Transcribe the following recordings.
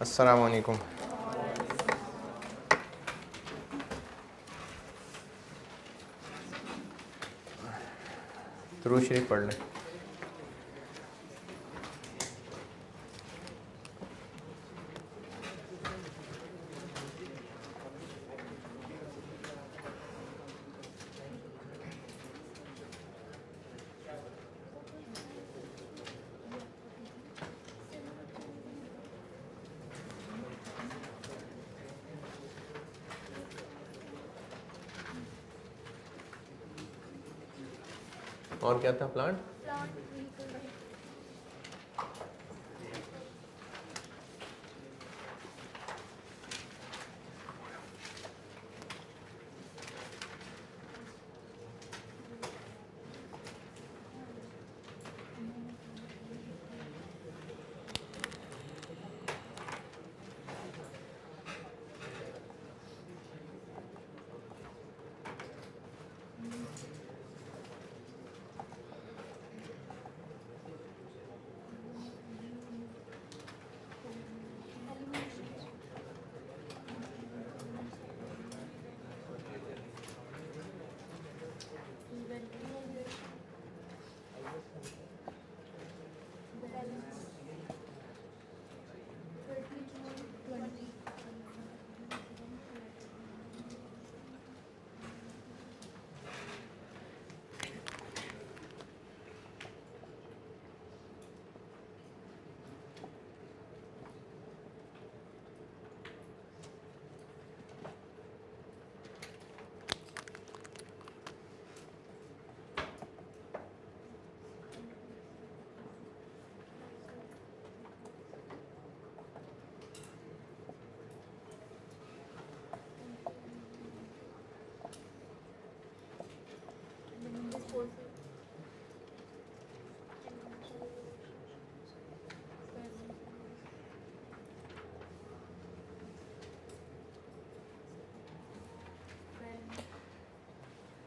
अस्सलाम वालेकुम। दुरूद शरीफ पढ़ लें। और क्या था? प्लांट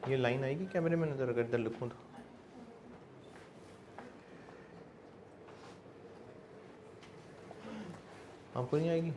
ये लाइन आएगी कैमरे में नज़र अगर इधर लिखूँ तो? आपको नहीं आएगी?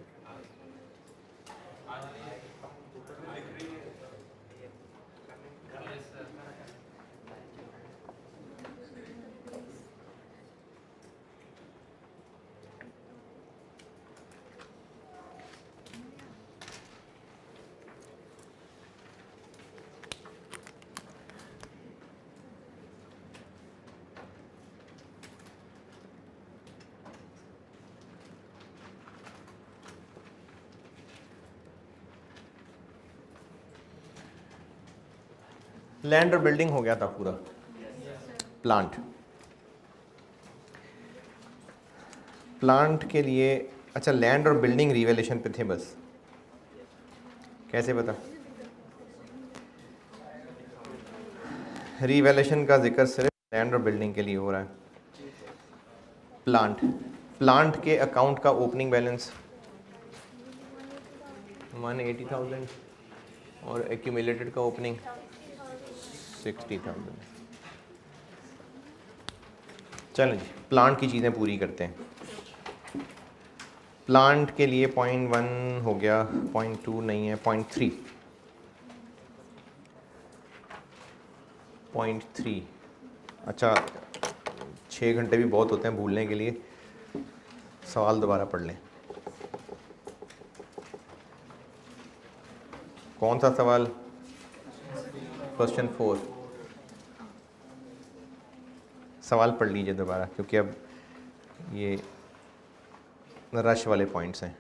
लैंड और बिल्डिंग हो गया था पूरा। प्लांट के लिए अच्छा, लैंड और बिल्डिंग रिवेलेशन पे थे बस। कैसे पता? रिवेलेशन का जिक्र सिर्फ लैंड और बिल्डिंग के लिए हो रहा है। प्लांट के अकाउंट का ओपनिंग बैलेंस 180,000 और एक्यूमुलेटेड का ओपनिंग 60,000। चलो जी, प्लांट की चीज़ें पूरी करते हैं। प्लांट के लिए 0.1 हो गया, 0.2 नहीं है, 0.3। 0.3 अच्छा, 6 घंटे भी बहुत होते हैं भूलने के लिए। सवाल दोबारा पढ़ लें। कौन सा सवाल? क्वेश्चन 4। सवाल पढ़ लीजिए दोबारा, क्योंकि अब ये रश वाले पॉइंट्स हैं।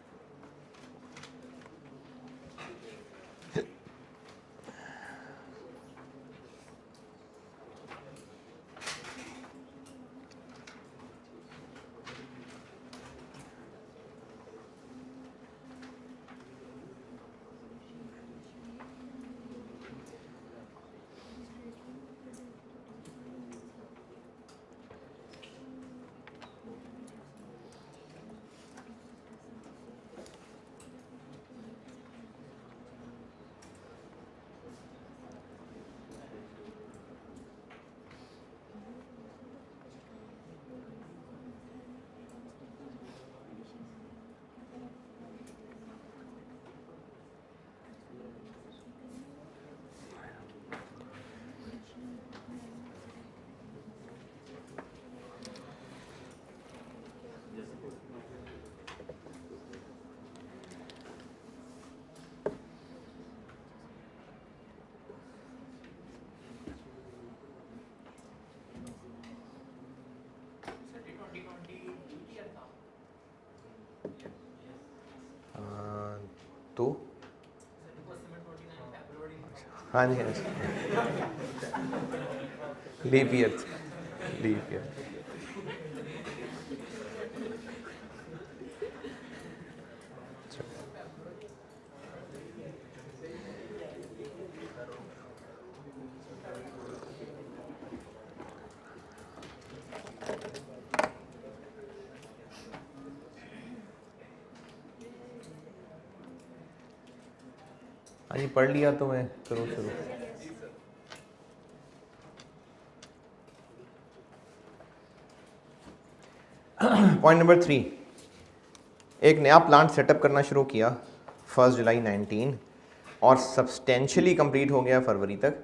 तो हाँ जी, हाँ जी, लीप ईयर, लीप ईयर। हाँ जी, पढ़ लिया तो मैं करूँ शुरू। पॉइंट नंबर 3, एक नया प्लांट सेटअप करना शुरू किया 1 जुलाई 19 और सब्सटेंशियली कंप्लीट हो गया फरवरी तक,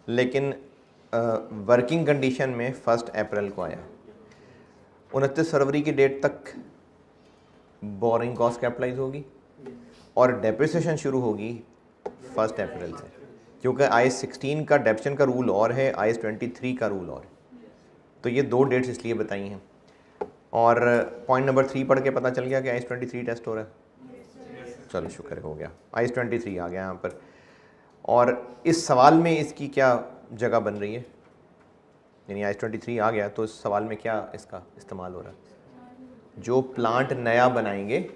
लेकिन वर्किंग कंडीशन में 1 अप्रैल को आया। 29 फरवरी की डेट तक बोरिंग कॉस्ट कैपिटलाइज होगी और डेप्रिसिएशन शुरू होगी 1 अप्रैल से, क्योंकि IAS 16 का डेप्शन का रूल और है, IAS 23 का रूल और है। तो ये 2 डेट्स इसलिए बताई हैं। और पॉइंट नंबर 3 पढ़ के पता चल गया कि IAS 23 टेस्ट हो रहा है। चलो शुक्र हो गया, IAS 23 आ गया यहाँ पर। और इस सवाल में इसकी क्या जगह बन रही है, यानी IAS 23 आ गया तो इस सवाल में क्या इसका इस्तेमाल हो रहा है? जो प्लांट नया बनाएंगे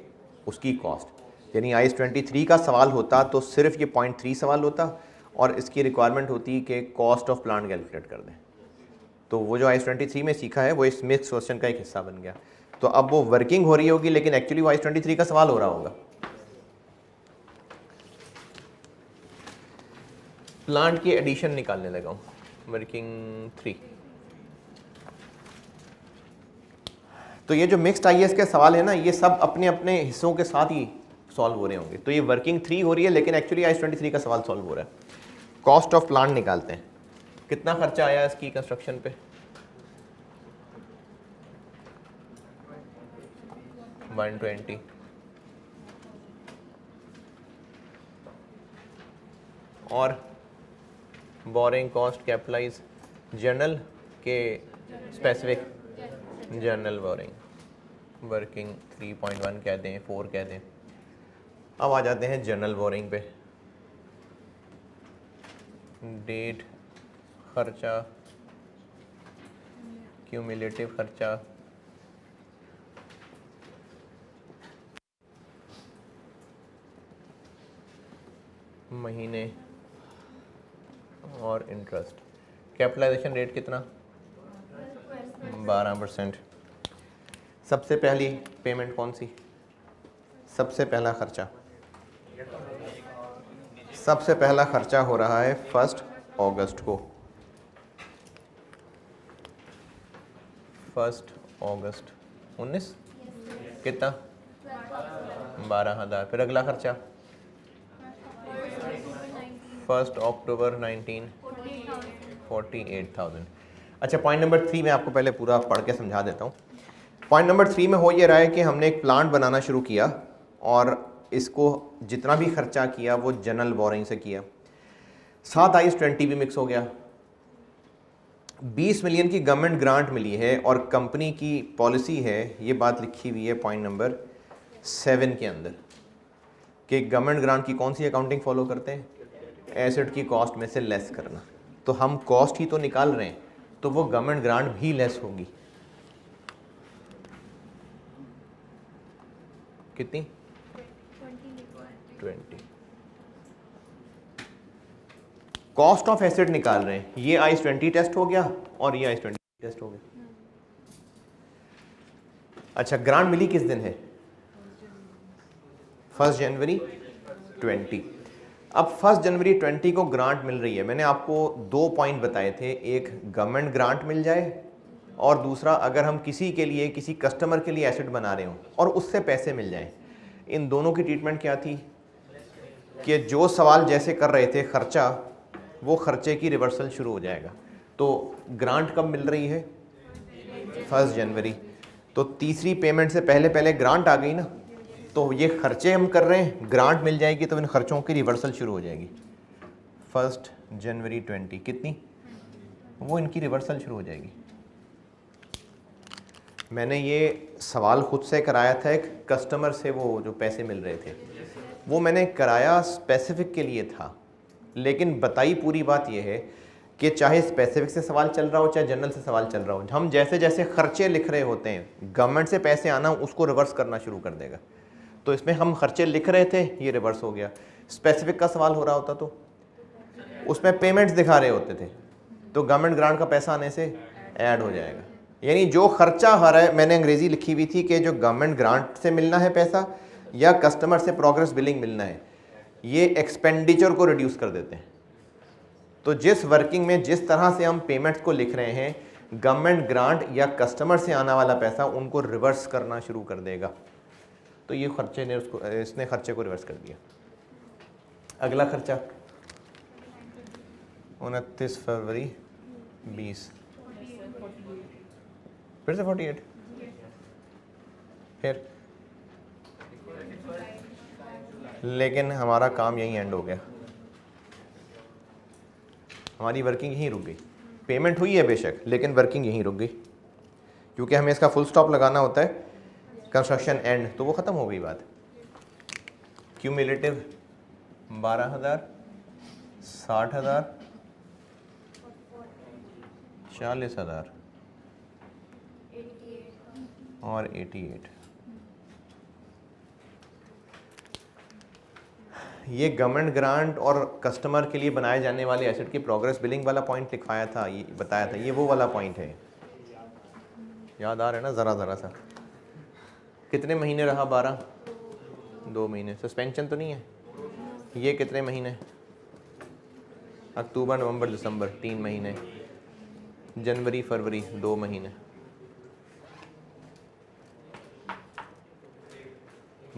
उसकी कॉस्ट। यानी IAS 23 का सवाल होता तो सिर्फ ये पॉइंट 3 सवाल होता और इसकी रिक्वायरमेंट होती कि कॉस्ट ऑफ प्लांट कैलकुलेट कर दें। तो वो जो IAS 23 में सीखा है वो इस मिक्स क्वेश्चन का एक हिस्सा बन गया। तो अब वो वर्किंग हो रही होगी, लेकिन एक्चुअली वो IAS 23 का सवाल हो रहा होगा। प्लांट की एडिशन निकालने लगा हूँ, वर्किंग 3। तो ये जो मिक्स्ड IAS के सवाल है ना, ये सब अपने अपने हिस्सों के साथ ही सॉल्व हो रहे होंगे। तो ये वर्किंग 3 हो रही है, लेकिन एक्चुअली IAS 23 का सवाल सॉल्व हो रहा है। कॉस्ट ऑफ प्लांट निकालते हैं, कितना खर्चा आया इसकी कंस्ट्रक्शन पे? 120। और बोरिंग कॉस्ट कैपिटलाइज जर्नल के स्पेसिफिक, जर्नल बोरिंग वर्किंग 3.1 कह दें, 4 कह दें। अब आ जाते हैं जर्नल बोरिंग पे। डेट, खर्चा, क्यूमुलेटिव खर्चा, महीने और इंटरेस्ट। कैपिटलाइजेशन रेट कितना? 12%। सबसे पहली पेमेंट कौन सी? सबसे पहला खर्चा, सबसे पहला खर्चा हो रहा है 1 अगस्त को। 1 अगस्त 19 कितना? 12,000। फिर अगला खर्चा 1 अक्टूबर 19 48,000। अच्छा, पॉइंट नंबर 3 मैं आपको पहले पूरा पढ़ के समझा देता हूँ। पॉइंट नंबर 3 में हो ये रहा है कि हमने एक प्लांट बनाना शुरू किया और इसको जितना भी खर्चा किया वो जनरल बोरिंग से किया। साथ IAS 20 भी मिक्स हो गया। 20 मिलियन की गवर्नमेंट ग्रांट मिली है और कंपनी की पॉलिसी है, ये बात लिखी हुई है पॉइंट नंबर 7 के अंदर, कि गवर्नमेंट ग्रांट की कौन सी अकाउंटिंग फॉलो करते हैं? एसेट की कॉस्ट में से लेस करना। तो हम कॉस्ट ही तो निकाल रहे हैं, तो वो गवर्नमेंट ग्रांट भी लेस होगी। कितनी? 20। कॉस्ट ऑफ एसेट निकाल रहे हैं, ये IAS 20 टेस्ट हो गया और ये IAS 20 टेस्ट हो गया। अच्छा, ग्रांट मिली किस दिन है? 1 जनवरी 20। अब 1 जनवरी 20 को ग्रांट मिल रही है। मैंने आपको 2 पॉइंट बताए थे, एक गवर्नमेंट ग्रांट मिल जाए और दूसरा अगर हम किसी के लिए, किसी कस्टमर के लिए एसेट बना रहे हो और उससे पैसे मिल जाएं। इन दोनों की ट्रीटमेंट क्या थी कि जो सवाल जैसे कर रहे थे खर्चा, वो खर्चे की रिवर्सल शुरू हो जाएगा। तो ग्रांट कब मिल रही है? 1 जनवरी। तो तीसरी पेमेंट से पहले पहले ग्रांट आ गई ना, तो ये खर्चे हम कर रहे हैं, ग्रांट मिल जाएगी तो इन खर्चों की रिवर्सल शुरू हो जाएगी। 1 जनवरी 20 कितनी? वो इनकी रिवर्सल शुरू हो जाएगी। मैंने ये सवाल खुद से कराया था एक कस्टमर से, वो जो पैसे मिल रहे थे, वो मैंने कराया स्पेसिफिक के लिए था, लेकिन बताई पूरी बात ये है कि चाहे स्पेसिफिक से सवाल चल रहा हो चाहे जनरल से सवाल चल रहा हो, हम जैसे जैसे खर्चे लिख रहे होते हैं गवर्नमेंट से पैसे आना उसको रिवर्स करना शुरू कर देगा। तो इसमें हम खर्चे लिख रहे थे, ये रिवर्स हो गया। स्पेसिफिक का सवाल हो रहा होता तो उसमें पेमेंट्स दिखा रहे होते थे, तो गवर्नमेंट ग्रांट का पैसा आने से ऐड हो जाएगा। यानी जो खर्चा आ रहा है, मैंने अंग्रेजी लिखी हुई थी कि जो गवर्नमेंट ग्रांट से मिलना है पैसा या कस्टमर से प्रोग्रेस बिलिंग मिलना है, ये एक्सपेंडिचर को रिड्यूस कर देते हैं। तो जिस वर्किंग में जिस तरह से हम पेमेंट्स को लिख रहे हैं, गवर्नमेंट ग्रांट या कस्टमर से आने वाला पैसा उनको रिवर्स करना शुरू कर देगा। तो ये खर्चे ने इसने खर्चे को रिवर्स कर दिया। अगला खर्चा 29 फरवरी 20, फिर से 48, फिर लेकिन हमारा काम यहीं एंड हो गया, हमारी वर्किंग यहीं रुक गई। पेमेंट हुई है बेशक, लेकिन वर्किंग यहीं रुक गई, क्योंकि हमें इसका फुल स्टॉप लगाना होता है कंस्ट्रक्शन एंड, तो वो ख़त्म हो गई बात। क्यूमुलेटिव 12,000, 60,000, 40,000 और 88। ये गवर्नमेंट ग्रांट और कस्टमर के लिए बनाए जाने वाले एसेट की प्रोग्रेस बिलिंग वाला पॉइंट लिखवाया था, ये बताया था, ये वो वाला पॉइंट है। याद आ रहा है ना ज़रा ज़रा सा? कितने महीने रहा? 12, 2 महीने। सस्पेंशन तो नहीं है? ये कितने महीने? अक्टूबर, नवंबर, दिसंबर 3 महीने, जनवरी, फरवरी 2 महीने।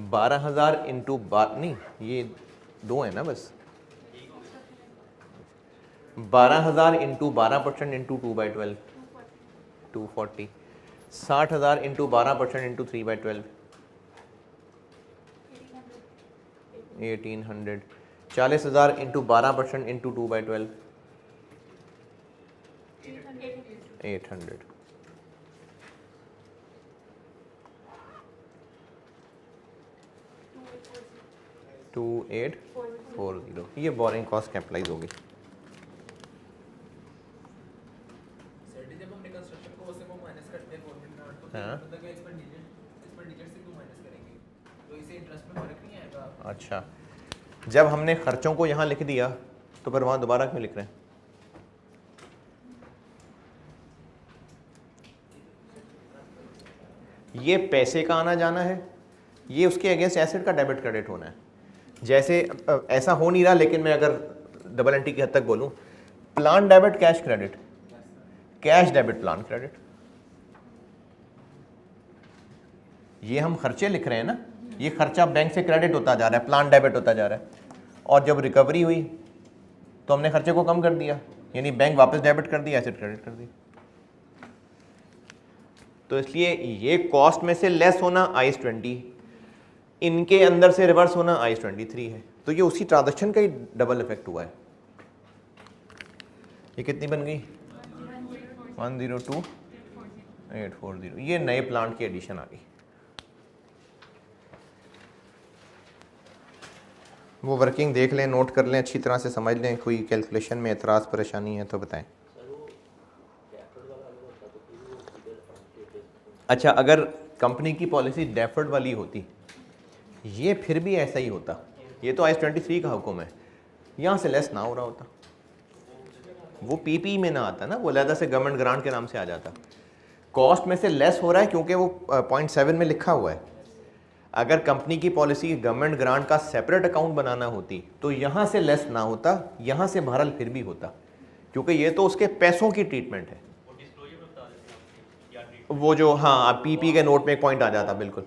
12,000 इंटू नहीं, ये 2 है ना बस। 12,000 into 12% into 2/12, 240। 60,000 into 12% into 3/12, 1800। 40,000 into 12% into 2/12, 800। 2840। ये बोरिंग कॉस्ट कैपिटलाइज होगी। हाँ। अच्छा, जब हमने खर्चों को यहाँ लिख दिया तो फिर वहाँ दोबारा क्यों लिख रहे हैं? ये पैसे का आना जाना है, ये उसके अगेंस्ट एसेट का डेबिट क्रेडिट होना है। जैसे ऐसा हो नहीं रहा, लेकिन मैं अगर डबल एंट्री की हद तक बोलूँ, plan debit cash credit, cash debit plan credit. ये हम खर्चे लिख रहे हैं ना, ये खर्चा बैंक से क्रेडिट होता जा रहा है, प्लान डेबिट होता जा रहा है, और जब रिकवरी हुई तो हमने खर्चे को कम कर दिया, यानी बैंक वापस डेबिट कर दिया, एसेट क्रेडिट कर दी। तो इसलिए ये कॉस्ट में से लेस होना IAS 20, इनके अंदर से रिवर्स होना IAS 23 है। तो ये उसी ट्रांजैक्शन का ही डबल इफेक्ट हुआ है। ये कितनी बन गई? 102,840। ये नए प्लांट की एडिशन आ गई। वो वर्किंग देख लें, नोट कर लें, अच्छी तरह से समझ लें। कोई कैलकुलेशन में एतराज़ परेशानी है तो बताएं। अच्छा, अगर कंपनी की पॉलिसी डेफर्ड वाली होती, ये फिर भी ऐसा ही होता। ये तो IAS 23 का हुक्म है, यहाँ से लेस ना हो रहा होता, वो PPE में ना आता ना, वो अलग से गवर्नमेंट ग्रांट के नाम से आ जाता। कॉस्ट में से लेस हो रहा है क्योंकि वो 0.7 में लिखा हुआ है। अगर कंपनी की पॉलिसी गवर्नमेंट ग्रांट का सेपरेट अकाउंट बनाना होती तो यहाँ से लेस ना होता, यहाँ से भरल फिर भी होता, क्योंकि ये तो उसके पैसों की ट्रीटमेंट है। वो जो, हाँ, PP के नोट में एक पॉइंट आ जाता, बिल्कुल।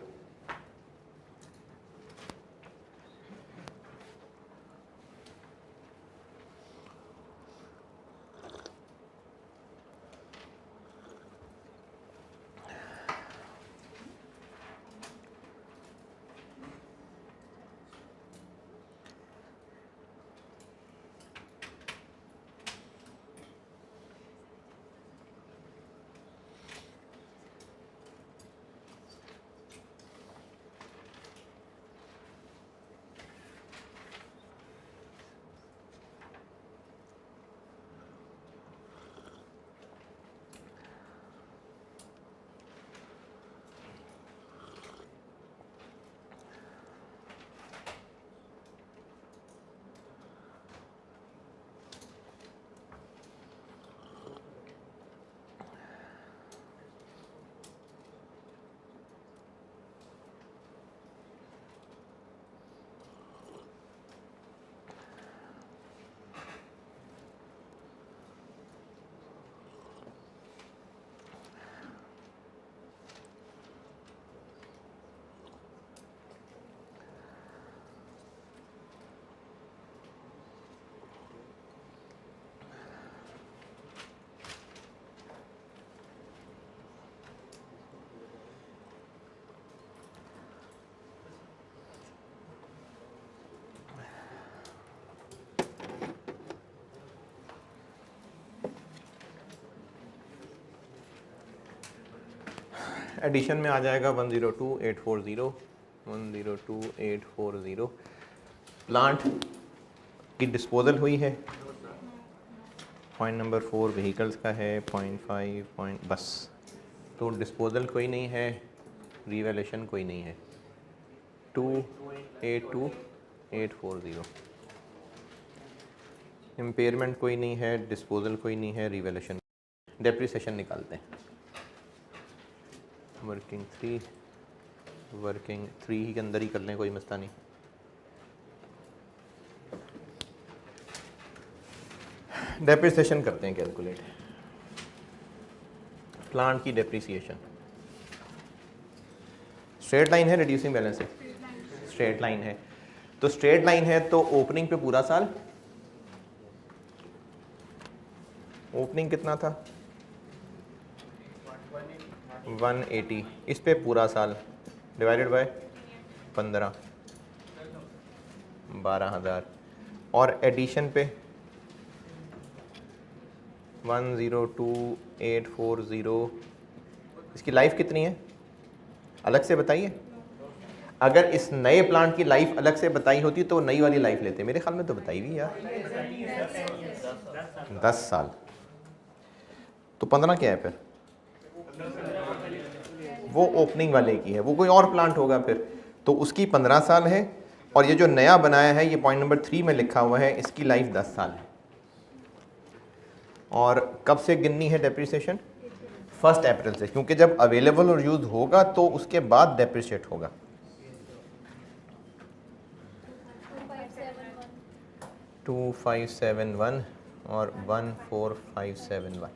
एडिशन में आ जाएगा 102,840, 102,840। प्लांट की डिस्पोजल हुई है। पॉइंट नंबर 4 व्हीकल्स का है, पॉइंट 5 बस। तो डिस्पोजल कोई नहीं है, रिवैल्यूएशन कोई नहीं है। 282,840। इम्पेयरमेंट कोई नहीं है, डिस्पोजल कोई नहीं है, रिवैल्यूएशन। डेप्रिसिएशन निकालते हैं। वर्किंग 3 ही के अंदर ही कर लें, कोई मसला नहीं। डेप्रिसिएशन करते हैं कैलकुलेट। प्लांट की डेप्रिसिएशन स्ट्रेट लाइन है, रिड्यूसिंग बैलेंस है, स्ट्रेट लाइन है। तो स्ट्रेट लाइन है तो ओपनिंग पे पूरा साल, ओपनिंग कितना था 180, इस पे पूरा साल डिवाइडेड बाय 15, 12,000। और एडिशन पे 102,840, इसकी लाइफ कितनी है अलग से बताइए। अगर इस नए प्लांट की लाइफ अलग से बताई होती तो नई वाली लाइफ लेते, मेरे ख्याल में तो बताई भी यार 10 साल। तो 15 क्या है फिर, वो ओपनिंग वाले की है, वो कोई और प्लांट होगा फिर, तो उसकी 15 साल है। और ये जो नया बनाया है, ये पॉइंट नंबर 3 में लिखा हुआ है, इसकी लाइफ 10 साल है। और कब से गिननी है डेप्रिसिएशन? 1 अप्रैल से, क्योंकि जब अवेलेबल और यूज होगा तो उसके बाद डेप्रिशिएट होगा। 2571 और 14571।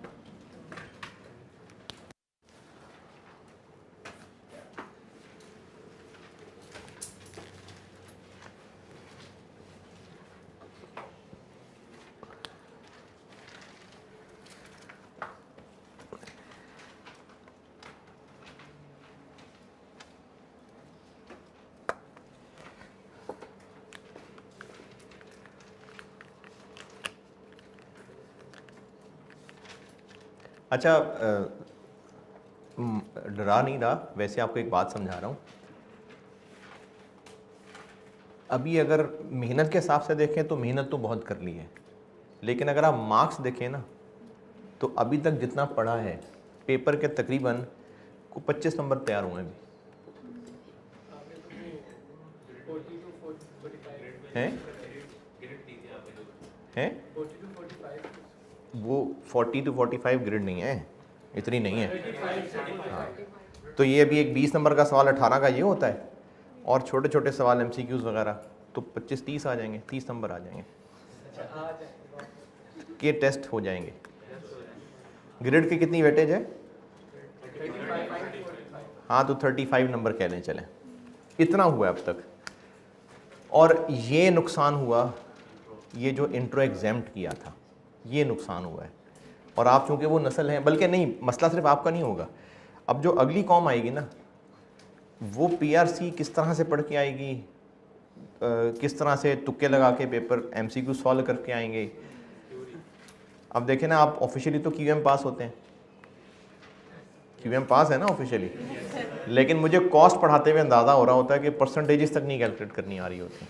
अच्छा, डरा नहीं रहा, वैसे आपको एक बात समझा रहा हूँ। अभी अगर मेहनत के हिसाब से देखें तो मेहनत तो बहुत कर ली है, लेकिन अगर आप मार्क्स देखें ना तो अभी तक जितना पढ़ा है, पेपर के तकरीबन को 25 नंबर तैयार हुए अभी हैं। वो 40 to 45 ग्रेड नहीं है, इतनी नहीं है। हाँ, तो ये अभी एक 20 नंबर का सवाल 18 का ये होता है, और छोटे छोटे सवाल MCQs वगैरह तो 25-30 आ जाएंगे, 30 नंबर आ जाएंगे के टेस्ट हो जाएंगे। ग्रेड की कितनी वेटेज है? हाँ, तो 35 नंबर कह लें चलें, इतना हुआ अब तक। और ये नुकसान हुआ, ये जो इंट्रो एग्जाम्प्ट किया था, ये नुकसान हुआ है। और आप चूंकि वो नस्ल हैं, बल्कि नहीं, मसला सिर्फ आपका नहीं होगा। अब जो अगली कौम आएगी ना, वो PRC किस तरह से पढ़ के आएगी, किस तरह से तुक्के लगा के पेपर MCQ सॉल्व करके आएंगे। अब देखें ना, आप ऑफिशियली तो QM पास होते हैं, QM पास है ना ऑफिशियली, लेकिन मुझे कॉस्ट पढ़ाते हुए अंदाज़ा हो रहा होता है कि परसेंटेजेस तक नहीं कैलकुलेट करनी आ रही होती।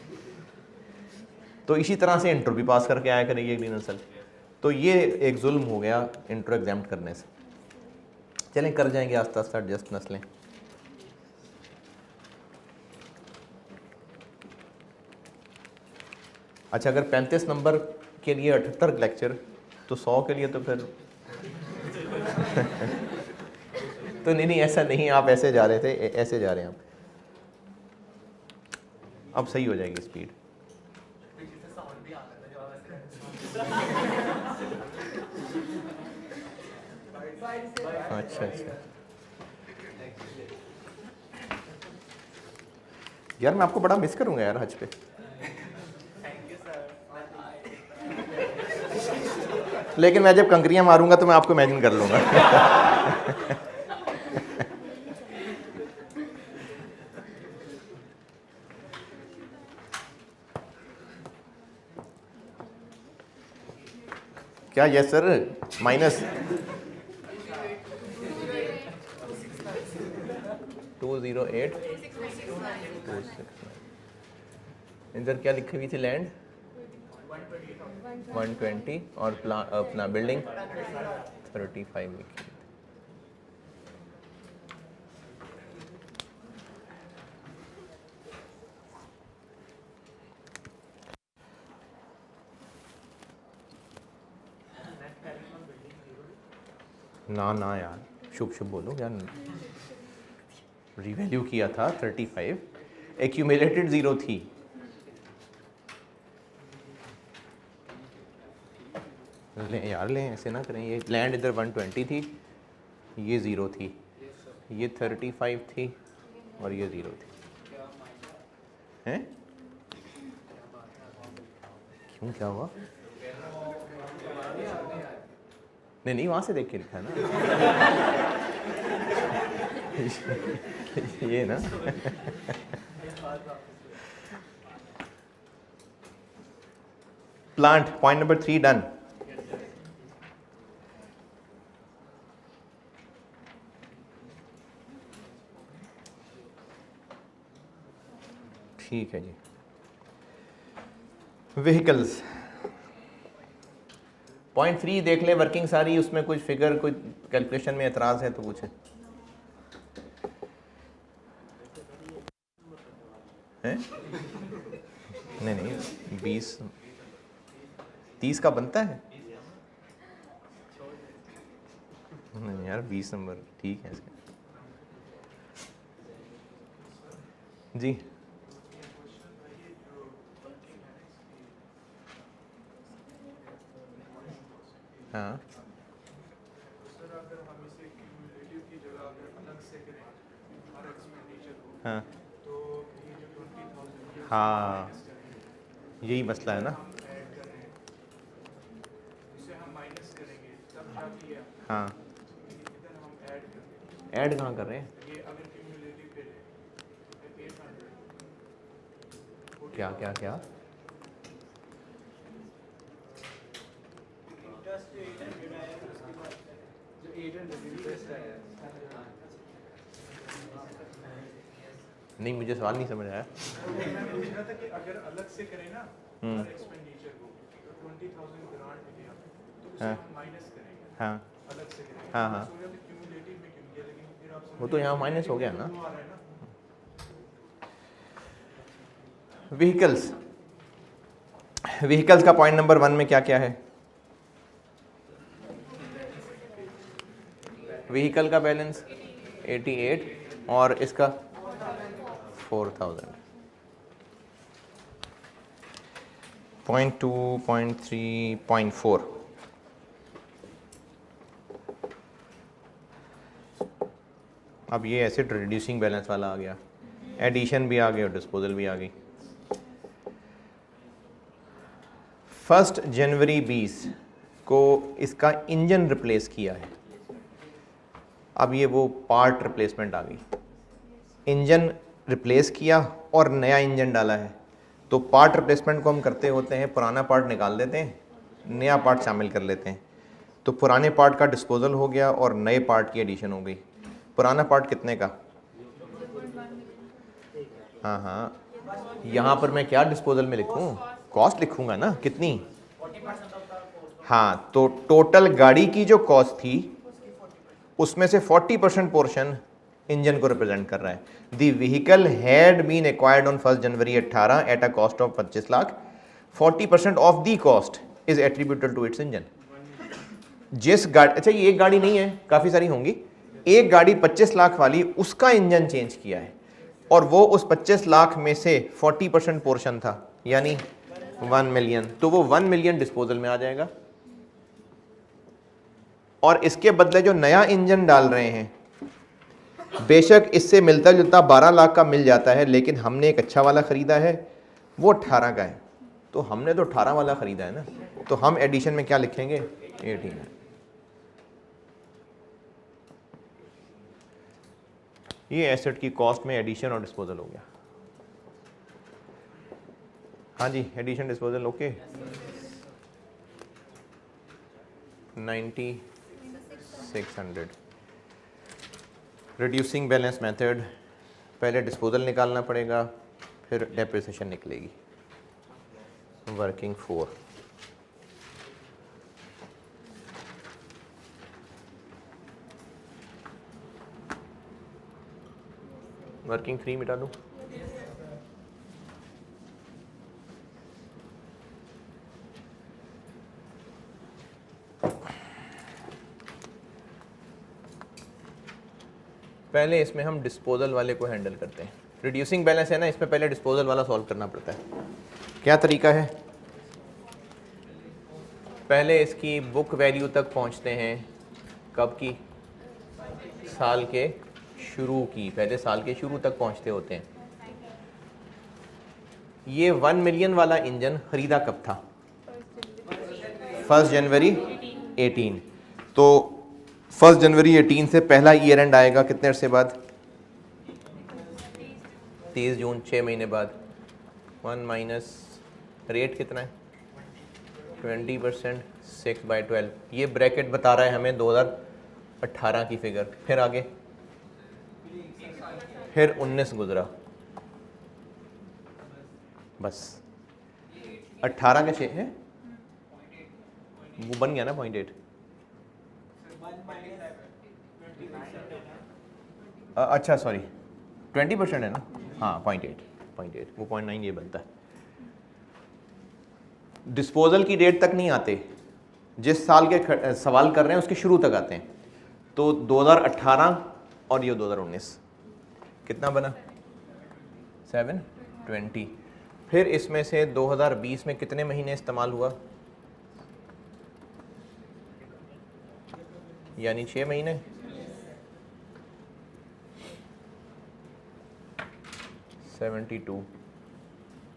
तो इसी तरह से इंटर भी पास करके आया करेगी अगली नस्ल। तो ये एक जुल्म हो गया इंटर एग्जाम करने से। चलें, कर जाएंगे आस्ता आस्ता एडजस्ट नस्लें। अच्छा, अगर 35 नंबर के लिए 78 लेक्चर, तो 100 के लिए तो फिर तो नहीं, ऐसा नहीं, आप ऐसे जा रहे थे, ऐसे जा रहे हैं आप। अब सही हो जाएगी स्पीड। अच्छा यार, मैं आपको बड़ा मिस करूंगा यार हज पे। लेकिन मैं जब कंकरियां मारूंगा तो मैं आपको इमेजिन कर लूंगा। क्या? Yes sir, minus 08,269। इधर क्या लिखी हुई थी लैंड 120 और अपना बिल्डिंग 35 लिखी। ना ना यार, शुभ शुभ बोलो यार। रिवैल्यू किया था 35, एक्यूमुलेटेड 0 थी। लें यार, लें, ऐसे ना करें। ये लैंड इधर 120 थी, ये 0 थी, ये 35 थी और ये 0 थी। हैं? क्यों, क्या हुआ? नहीं नहीं, वहाँ से देख के लिखा है ना। ये ना। Plant, point number 3 done. ठीक है जी। व्हीकल्स, पॉइंट 3 देख ले, वर्किंग सारी, उसमें कुछ फिगर, कोई कैलकुलेशन में एतराज है तो पूछे। हैं? नहीं नहीं, 20 30 का बनता है। नहीं यार, 20 नंबर ठीक है इसका। जी हाँ हाँ हाँ, यही मसला है ना। हाँ, ऐड कहाँ कर रहे हैं? क्या क्या क्या? नहीं, मुझे सवाल नहीं समझ आया। मैं पूछ रहा था कि अगर अलग से करें ना हर एक्सपेंडिचर को, तो 20,000 ग्रांट मिलेगा, तो उसे हम माइनस करेंगे। हाँ अलग से करेंगे। हाँ हाँ, तो क्यूमुलेटिव में क्यों किया, लेकिन फिर आप वो तो यहाँ माइनस हो गया ना। आ रहा है ना। व्हीकल्स, व्हीकल्स का पॉइंट नंबर 1 में क्या क्या है? व्हीकल का बैलेंस 88 और इसका 4,000। Point 2, point 3, point 4। अब ये एसेट रिड्यूसिंग बैलेंस वाला आ गया, एडिशन भी आ गई और डिस्पोजल भी आ गई। 1 जनवरी 20 को इसका इंजन रिप्लेस किया है। अब ये वो पार्ट रिप्लेसमेंट आ गई, इंजन रिप्लेस किया और नया इंजन डाला है। तो पार्ट रिप्लेसमेंट को हम करते होते हैं, पुराना पार्ट निकाल देते हैं, नया पार्ट शामिल कर लेते हैं। तो पुराने पार्ट का डिस्पोजल हो गया और नए पार्ट की एडिशन हो गई। पुराना पार्ट कितने का? हाँ हाँ, यहाँ पर मैं क्या डिस्पोजल में लिखूँ? कॉस्ट लिखूँगा ना, कितनी? हाँ, तो टोटल गाड़ी की जो कॉस्ट थी उसमें से 40% पोर्शन इंजन को रिप्रेजेंट कर रहा है। The vehicle had been acquired on 1 January 18 at a cost of 25 lakh. 40% of the cost is attributed to its engine. जिस गाड़ी, अच्छा ये एक गाड़ी नहीं है, काफ़ी सारी होंगी, एक गाड़ी 25 लाख वाली, उसका इंजन चेंज किया है और वो उस 25 लाख में से 40% पोर्शन था, यानी 1 मिलियन। तो वो 1 मिलियन डिस्पोजल में आ जाएगा। और इसके बदले जो नया इंजन डाल रहे हैं, बेशक इससे मिलता जुलता 12 लाख का मिल जाता है, लेकिन हमने एक अच्छा वाला ख़रीदा है, वो 18 का है। तो हमने तो 18 वाला ख़रीदा है ना, तो हम एडिशन में क्या लिखेंगे? 18। ये एसेट की कॉस्ट में एडिशन और डिस्पोजल हो गया। हाँ जी, addition disposal okay. 9600। Reducing balance method पहले डिस्पोजल निकालना पड़ेगा, फिर डेप्रिसिएशन निकलेगी। वर्किंग 4, वर्किंग 3 मिटा दूँ। पहले इसमें हम डिस्पोजल वाले को हैंडल करते हैं। रिड्यूसिंग बैलेंस है ना, इसमें पहले डिस्पोजल वाला सॉल्व करना पड़ता है। क्या तरीका है? पहले इसकी बुक वैल्यू तक पहुंचते हैं, कब की? साल के शुरू की, पहले साल के शुरू तक पहुंचते होते हैं। ये 1 मिलियन वाला इंजन खरीदा कब था? 1 जनवरी 18। तो 1 जनवरी 18 से पहला ईयर एंड आएगा कितने अरसे बाद? 30 जून, 6 महीने बाद। 1 माइनस रेट कितना है? 20%, 6/12। ये ब्रैकेट बता रहा है हमें 2018 की फिगर। फिर आगे, फिर 19 गुजरा, बस 18 के 6 है, वो बन गया ना 0.8। अच्छा सॉरी, 20% है ना, हाँ 0.8, वो 0.9 ये बनता है। डिस्पोजल की डेट तक नहीं आते, जिस साल के सवाल कर रहे हैं उसके शुरू तक आते हैं। तो 2018 और ये 2019 कितना बना? 720। फिर इसमें से 2020 में कितने महीने इस्तेमाल हुआ? यानी 6 महीने। $72।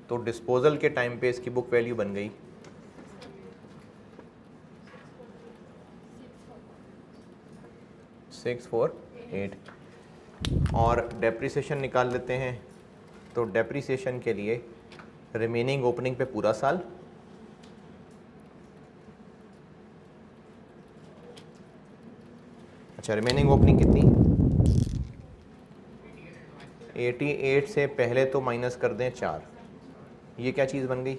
तो डिस्पोजल के टाइम पे इसकी बुक वैल्यू बन गई 648। और डेप्रिसिएशन निकाल लेते हैं। तो डेप्रिसिएशन के लिए रिमेनिंग ओपनिंग पे पूरा साल, अच्छा रिमेनिंग ओपनिंग कितनी? 88 से पहले तो माइनस कर दें 4। ये क्या चीज़ बन गई?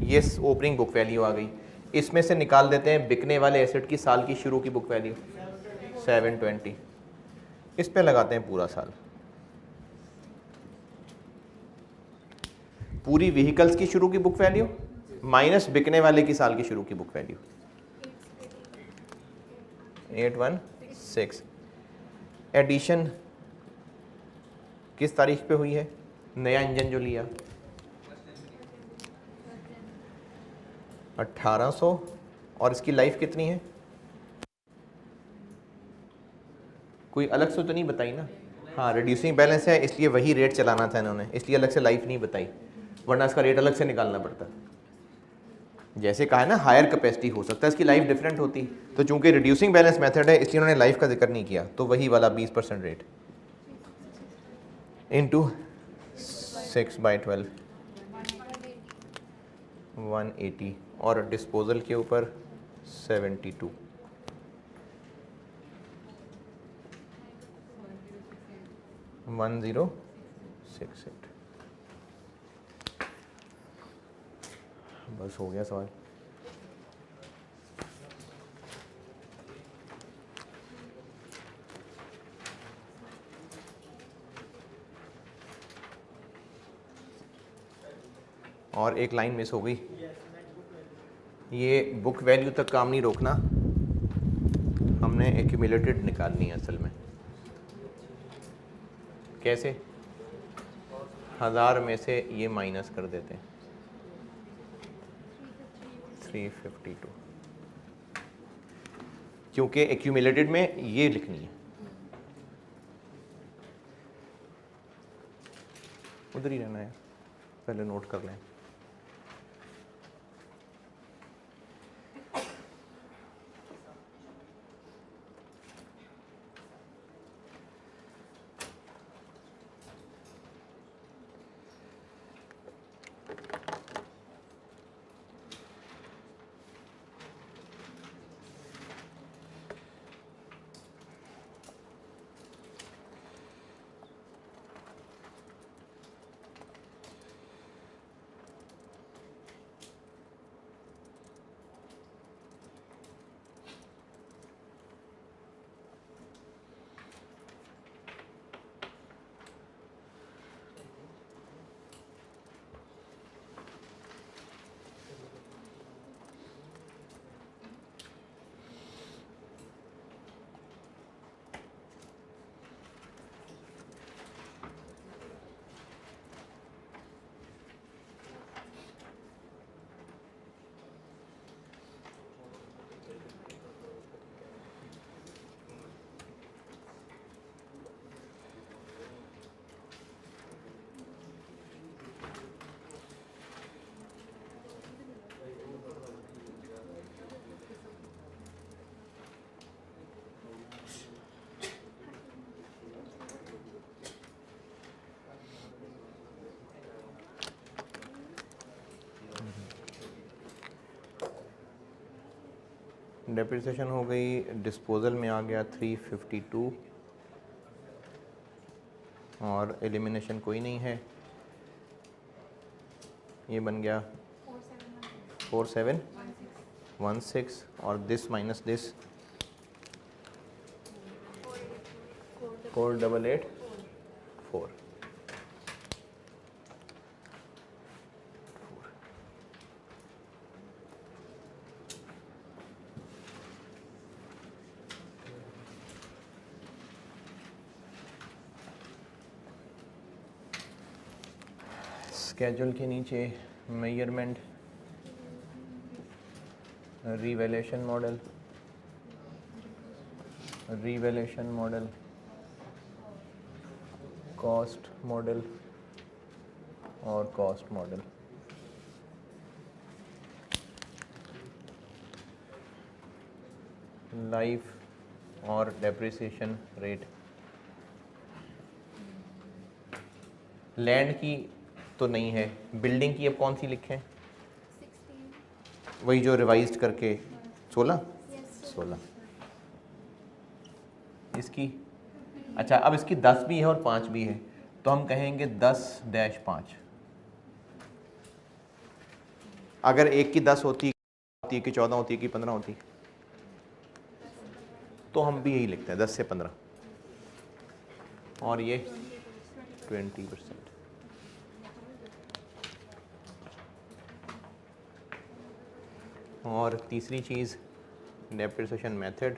ये ओपनिंग बुक वैल्यू आ गई। इसमें से निकाल देते हैं बिकने वाले एसेट की साल की शुरू की बुक वैल्यू 720। इस पे लगाते हैं पूरा साल। पूरी व्हीकल्स की शुरू की बुक वैल्यू माइनस बिकने वाले की साल की शुरू की बुक वैल्यू 816। एडिशन किस तारीख पे हुई है? नया इंजन जो लिया 1800, और इसकी लाइफ कितनी है? कोई अलग से तो नहीं बताई ना? हाँ रिड्यूसिंग बैलेंस है, इसलिए वही रेट चलाना था इन्होंने, इसलिए अलग से लाइफ नहीं बताई, वरना इसका रेट अलग से निकालना पड़ता। जैसे कहा है ना हायर कैपेसिटी हो सकता है इसकी लाइफ डिफरेंट होती, तो चूंकि रिड्यूसिंग बैलेंस मेथड है इसलिए उन्होंने लाइफ का जिक्र नहीं किया, तो वही वाला 20% रेट इनटू 6/12 180, और डिस्पोजल के ऊपर 72। वन 1068। बस हो गया सवाल। और एक लाइन मिस हो गई, ये बुक वैल्यू तक काम नहीं रोकना, हमने एक्यूमुलेटेड निकालनी है असल में। कैसे? 1000 में से ये माइनस कर देते हैं 352, क्योंकि एक्यूमुलेटेड में ये लिखनी है, उधर ही रहना है, पहले नोट कर लें। डेप्रिसिएशन हो गई, डिस्पोजल में आ गया 352 और एलिमिनेशन कोई नहीं है, ये बन गया 4716 और दिस माइनस दिस 4884। स्केड्यूल के नीचे measurement, revaluation model, cost model और कॉस्ट मॉडल। लाइफ और डेप्रिसिएशन रेट। लैंड की तो नहीं है, बिल्डिंग की अब कौन सी लिखें? 16। वही जो रिवाइज्ड करके 16। इसकी अच्छा, अब इसकी 10 भी है और 5 भी है, तो हम कहेंगे 10-5। अगर एक की 10 होती कि 14 होती कि 15 होती, तो हम भी यही लिखते हैं 10 से 15 और ये 20%। और तीसरी चीज़ डेप्रिसिएशन मेथड,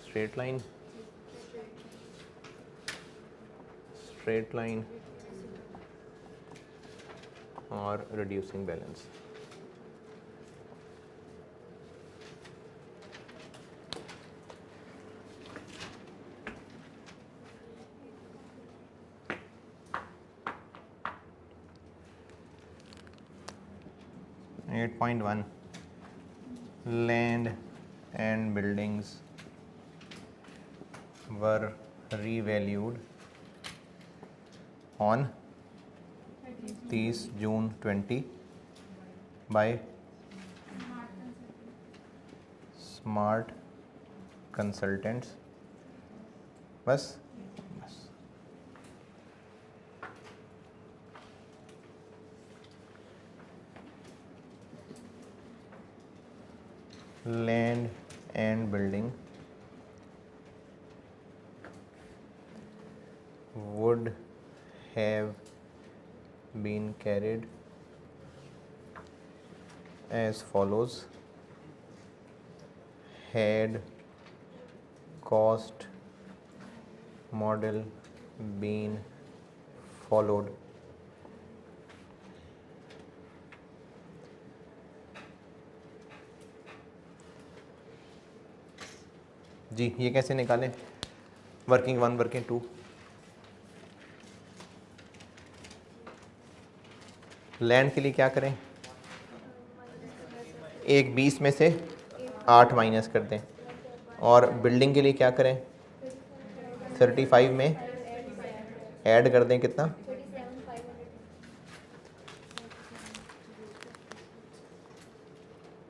स्ट्रेट लाइन और reducing balance. .1 land and buildings were revalued on 30 June 20 by smart consultants। बस land and building would have been carried as follows had cost model been followed। जी ये कैसे निकालें? Working 1 working 2। लैंड के लिए क्या करें? एक 20 में से 8 माइनस कर दें। और बिल्डिंग के लिए क्या करें? 35 में ऐड कर दें कितना?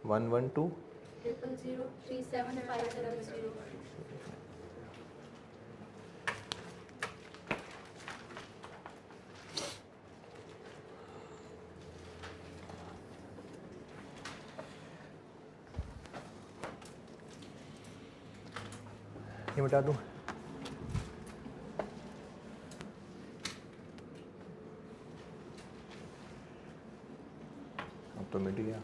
112 0037500। ये मिटा दूँ? अब तो मिट गया।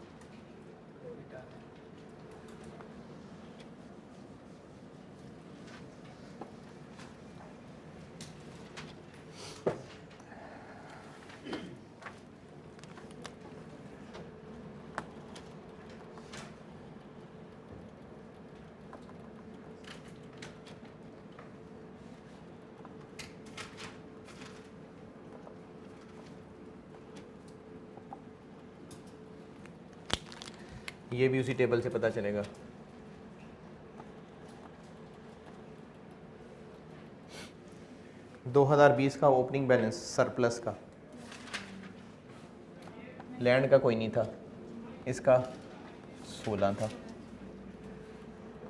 ये भी उसी टेबल से पता चलेगा। दो 2020 का ओपनिंग बैलेंस सरप्लस का, लैंड का कोई नहीं था, इसका 16 था,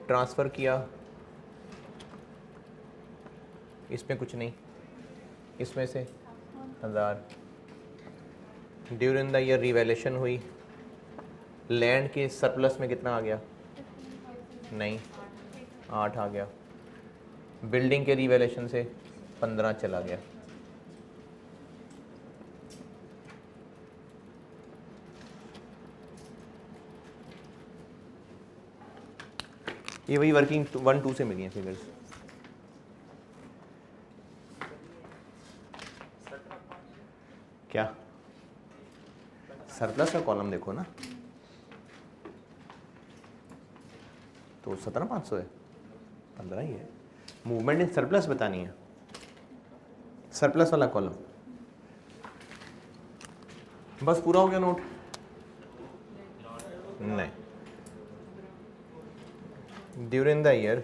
ट्रांसफ़र किया, इसमें कुछ नहीं, इसमें से 1000। ड्यूरिंग द ईयर रिवैल्यूएशन हुई, लैंड के सरप्लस में कितना आ गया? नहीं, 8 आ गया। बिल्डिंग के रिवैल्यूएशन से 15 चला गया। ये वही वर्किंग 1-2 से मिली है फिगर्स। क्या सरप्लस का कॉलम देखो ना, तो 17,500 है, 15 ही है। मूवमेंट इन सरप्लस बतानी है, सरप्लस वाला कॉलम। बस पूरा हो गया नोट? नहीं। During the year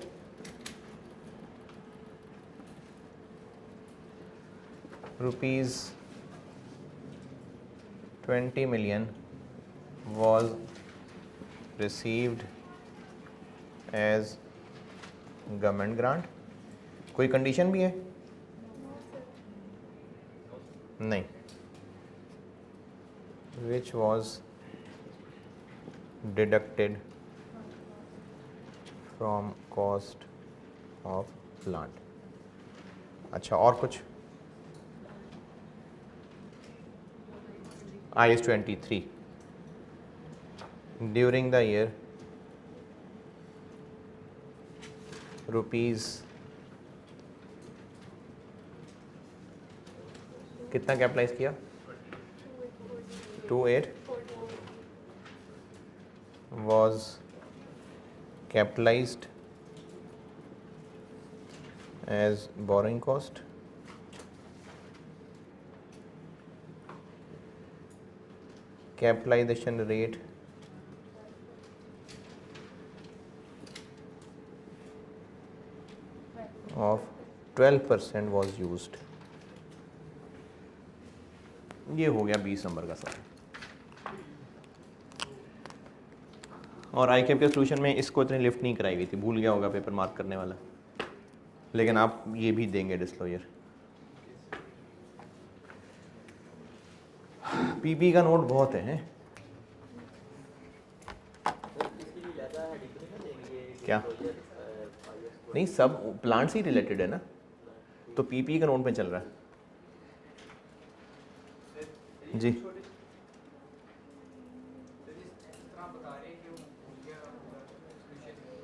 ₹20 million was received as government grant. कोई कंडीशन भी है? नहीं। Which was deducted from cost of plant. अच्छा, और कुछ? IS 23 during the year rupees कितना कैपिटलाइज किया? 28 was capitalized as borrowing cost. Capitalization rate of 12% was used. ये हो गया 20 नंबर का सवाल। और आई कैप के सोल्यूशन में इसको इतनी लिफ्ट नहीं कराई गई थी, भूल गया होगा पेपर मार्क करने वाला, लेकिन आप ये भी देंगे डिस्क्लोजर। पीपी का नोट बहुत है। क्या? नहीं, सब प्लांट से ही रिलेटेड है ना, तो पीपी का नोट में चल रहा है जी।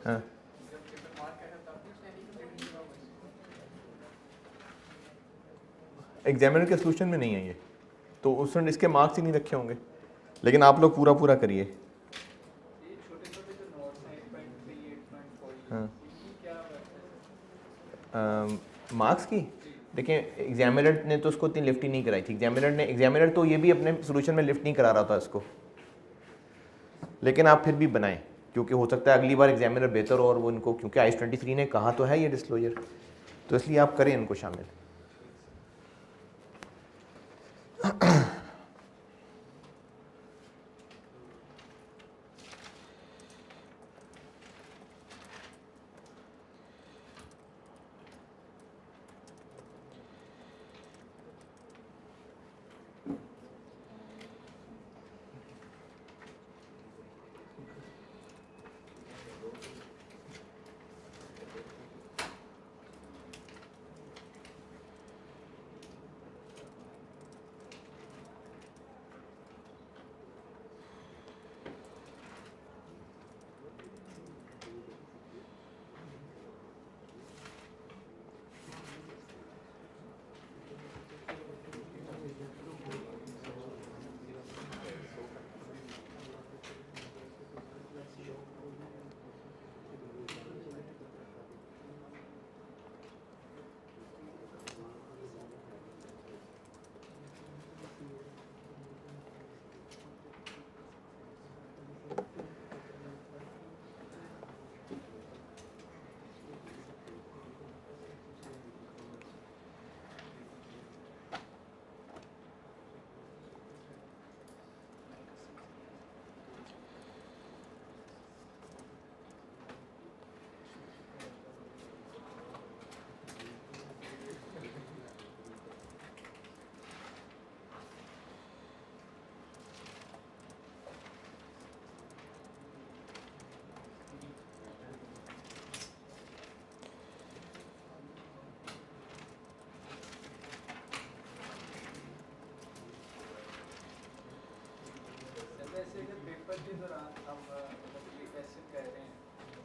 हाँ, एग्जामिनर के सोल्यूशन में नहीं है ये, तो उसने इसके मार्क्स ही नहीं रखे होंगे, लेकिन आप लोग पूरा पूरा करिए। हाँ, मार्क्स की देखिए, एग्जामिनर ने तो उसको इतनी लिफ्ट ही नहीं कराई थी। एग्जामिनर तो ये भी अपने सोल्यूशन में लिफ्ट नहीं करा रहा था इसको, लेकिन आप फिर भी बनाएं, क्योंकि हो सकता है अगली बार एग्जामिनर बेहतर हो और वो इनको, क्योंकि IS 23 ने कहा तो है ये डिस्क्लोजर, तो इसलिए आप करें इनको शामिल।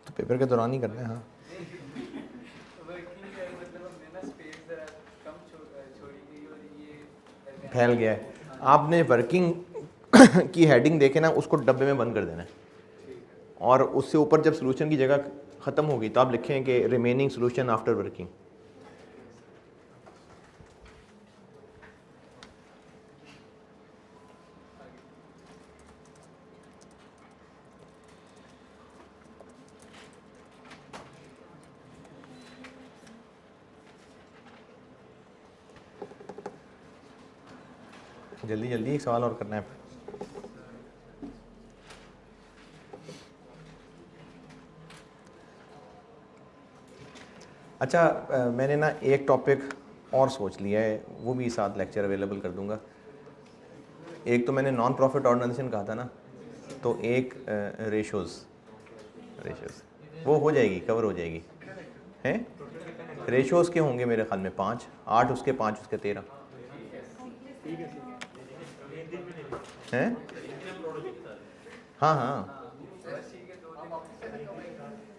तो पेपर के दौरान ही करना है। हाँ फैल गया है। आपने वर्किंग की हेडिंग देखे ना, उसको डब्बे में बंद कर देना है और उससे ऊपर जब सोल्यूशन की जगह ख़त्म होगी तो आप लिखें कि रिमेनिंग सोल्यूशन आफ्टर वर्किंग। जल्दी जल्दी एक सवाल और करना है। अच्छा मैंने ना एक टॉपिक और सोच लिया है, वो भी साथ लेक्चर अवेलेबल कर दूंगा। एक तो मैंने नॉन प्रॉफिट ऑर्गेनाइजेशन कहा था ना, तो एक रेशोज़ वो हो जाएगी, कवर हो जाएगी। हैं रेशोज़ के होंगे मेरे ख्याल में 5, 8 उसके 5 उसके 13 हैं। हाँ हाँ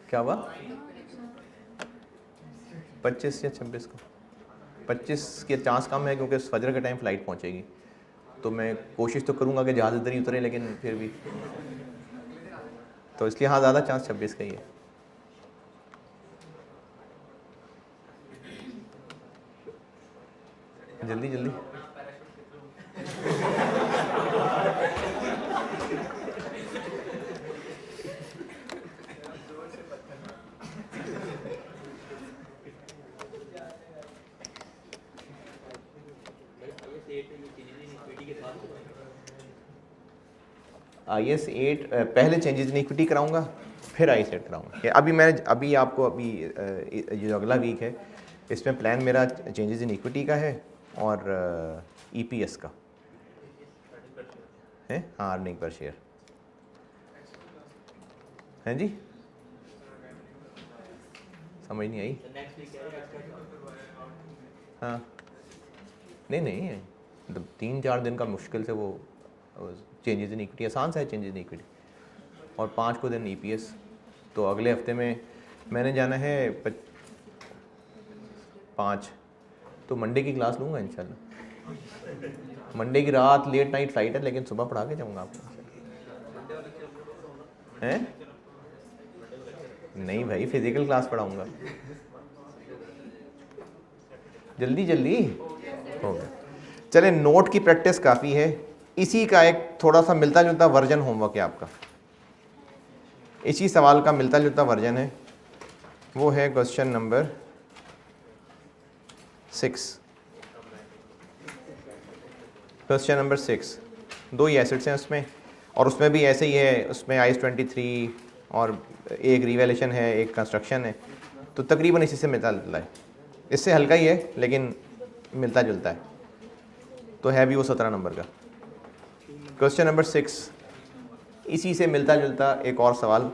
क्या हुआ 25 या 26 को? 25 के चांस कम है क्योंकि फजर के टाइम फ़्लाइट पहुंचेगी, तो मैं कोशिश तो करूंगा कि जहाज़ इधर ही उतरे, लेकिन फिर भी तो इसलिए हाँ ज़्यादा चांस 26 का ही है। जल्दी जल्दी IS 8 पहले चेंजेस इन इक्विटी कराऊंगा, फिर IS 8 कराऊंगा। अभी आपको ये जो अगला वीक है इसमें प्लान मेरा चेंजेस इन इक्विटी का है और EPS का है। हाँ अर्निंग पर शेयर हैं जी, समझ नहीं आई। हाँ नहीं 3-4 दिन का मुश्किल से वो चेंजेस इन इक्विटी आसान सा है, चेंजेस इन इक्विटी, और 5 को दिन EPS। तो अगले हफ्ते में मैंने जाना है 5, तो मंडे की क्लास लूँगा इंशाल्लाह। मंडे की रात लेट नाइट फ्लाइट है, लेकिन सुबह पढ़ा के जाऊँगा आपको। हैं नहीं भाई, फिजिकल क्लास पढ़ाऊँगा। जल्दी जल्दी हो गया। चले, नोट की प्रैक्टिस काफ़ी है। इसी का एक थोड़ा सा मिलता जुलता वर्जन होमवर्क है आपका, इसी सवाल का मिलता जुलता वर्जन है, वो है क्वेश्चन नंबर 6। क्वेश्चन नंबर 6 दो ही एसेट्स हैं उसमें, और उसमें भी ऐसे ही है, उसमें IS 23 और एक रिवैल्यूएशन है, एक कंस्ट्रक्शन है, तो तकरीबन इसी से मिलता जुलता है। इससे हल्का ही है लेकिन मिलता जुलता है, तो है भी वो 17 नंबर का। क्वेश्चन नंबर 6 इसी से मिलता जुलता एक और सवाल,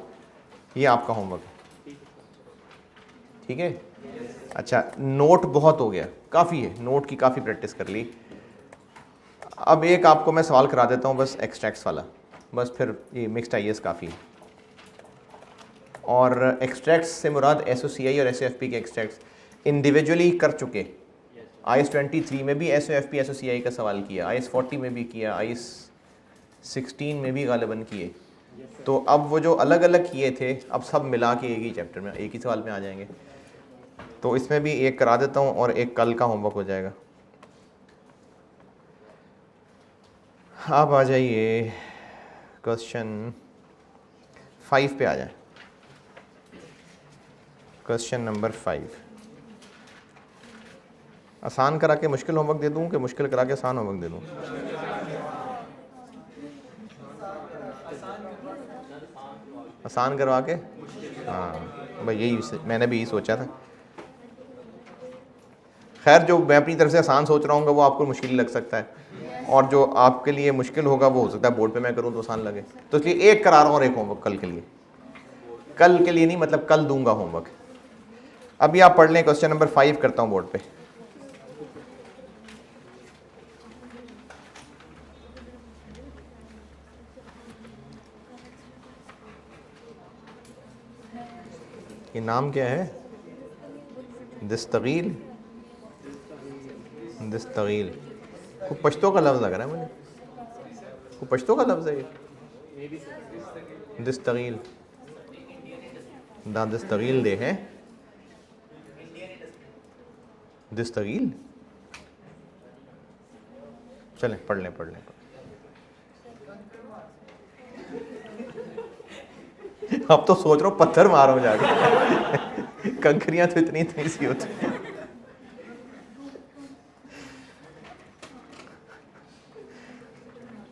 ये आपका होमवर्क है, ठीक है। अच्छा नोट बहुत हो गया, काफ़ी है, नोट की काफ़ी प्रैक्टिस कर ली। अब एक आपको मैं सवाल करा देता हूँ बस एक्सट्रैक्ट्स वाला, बस फिर ये मिक्स्ड IAS काफ़ी है। और एक्सट्रैक्ट्स से मुराद SOCI और SOFP के एक्सट्रैक्ट्स इंडिविजुअली कर चुके। IS 23 में भी SOFP SOCI का सवाल किया, IS 40 में भी किया, IS 16 में भी गालिबन किए। तो अब वो जो अलग अलग किए थे अब सब मिला के एक ही चैप्टर में, एक ही सवाल में आ जाएंगे। तो इसमें भी एक करा देता हूँ और एक कल का होमवर्क हो जाएगा। आप आ जाइए क्वेश्चन 5 पे आ जाए। क्वेश्चन नंबर 5 आसान करा के मुश्किल होमवर्क दे दूँ कि मुश्किल करा के आसान होमवर्क दे दूँ? आसान करवा के, हाँ भाई यही मैंने भी यही सोचा था। खैर जो मैं अपनी तरफ से आसान सोच रहा हूँ वो आपको मुश्किल लग सकता है, और जो आपके लिए मुश्किल होगा वो हो सकता है बोर्ड पे मैं करूँ तो आसान लगे। तो इसलिए एक करा रहा हूँ और एक होमवर्क कल के लिए, कल के लिए नहीं मतलब कल दूंगा होमवर्क। अभी आप पढ़ लें, क्वेश्चन नंबर 5 करता हूँ बोर्ड पे। ये नाम क्या है? दिस्तगील। दिस्तगील को पश्तो का लफ्ज़ लग रहा है मुझे, को पश्तो का लफ्ज़ है ये दिस्तगील। दा दिस्तगील दे है दिस्तगील। चलें पढ़ लें। अब तो सोच रहा हूँ पत्थर मारो जाके कंकरियां तो इतनी सी होती।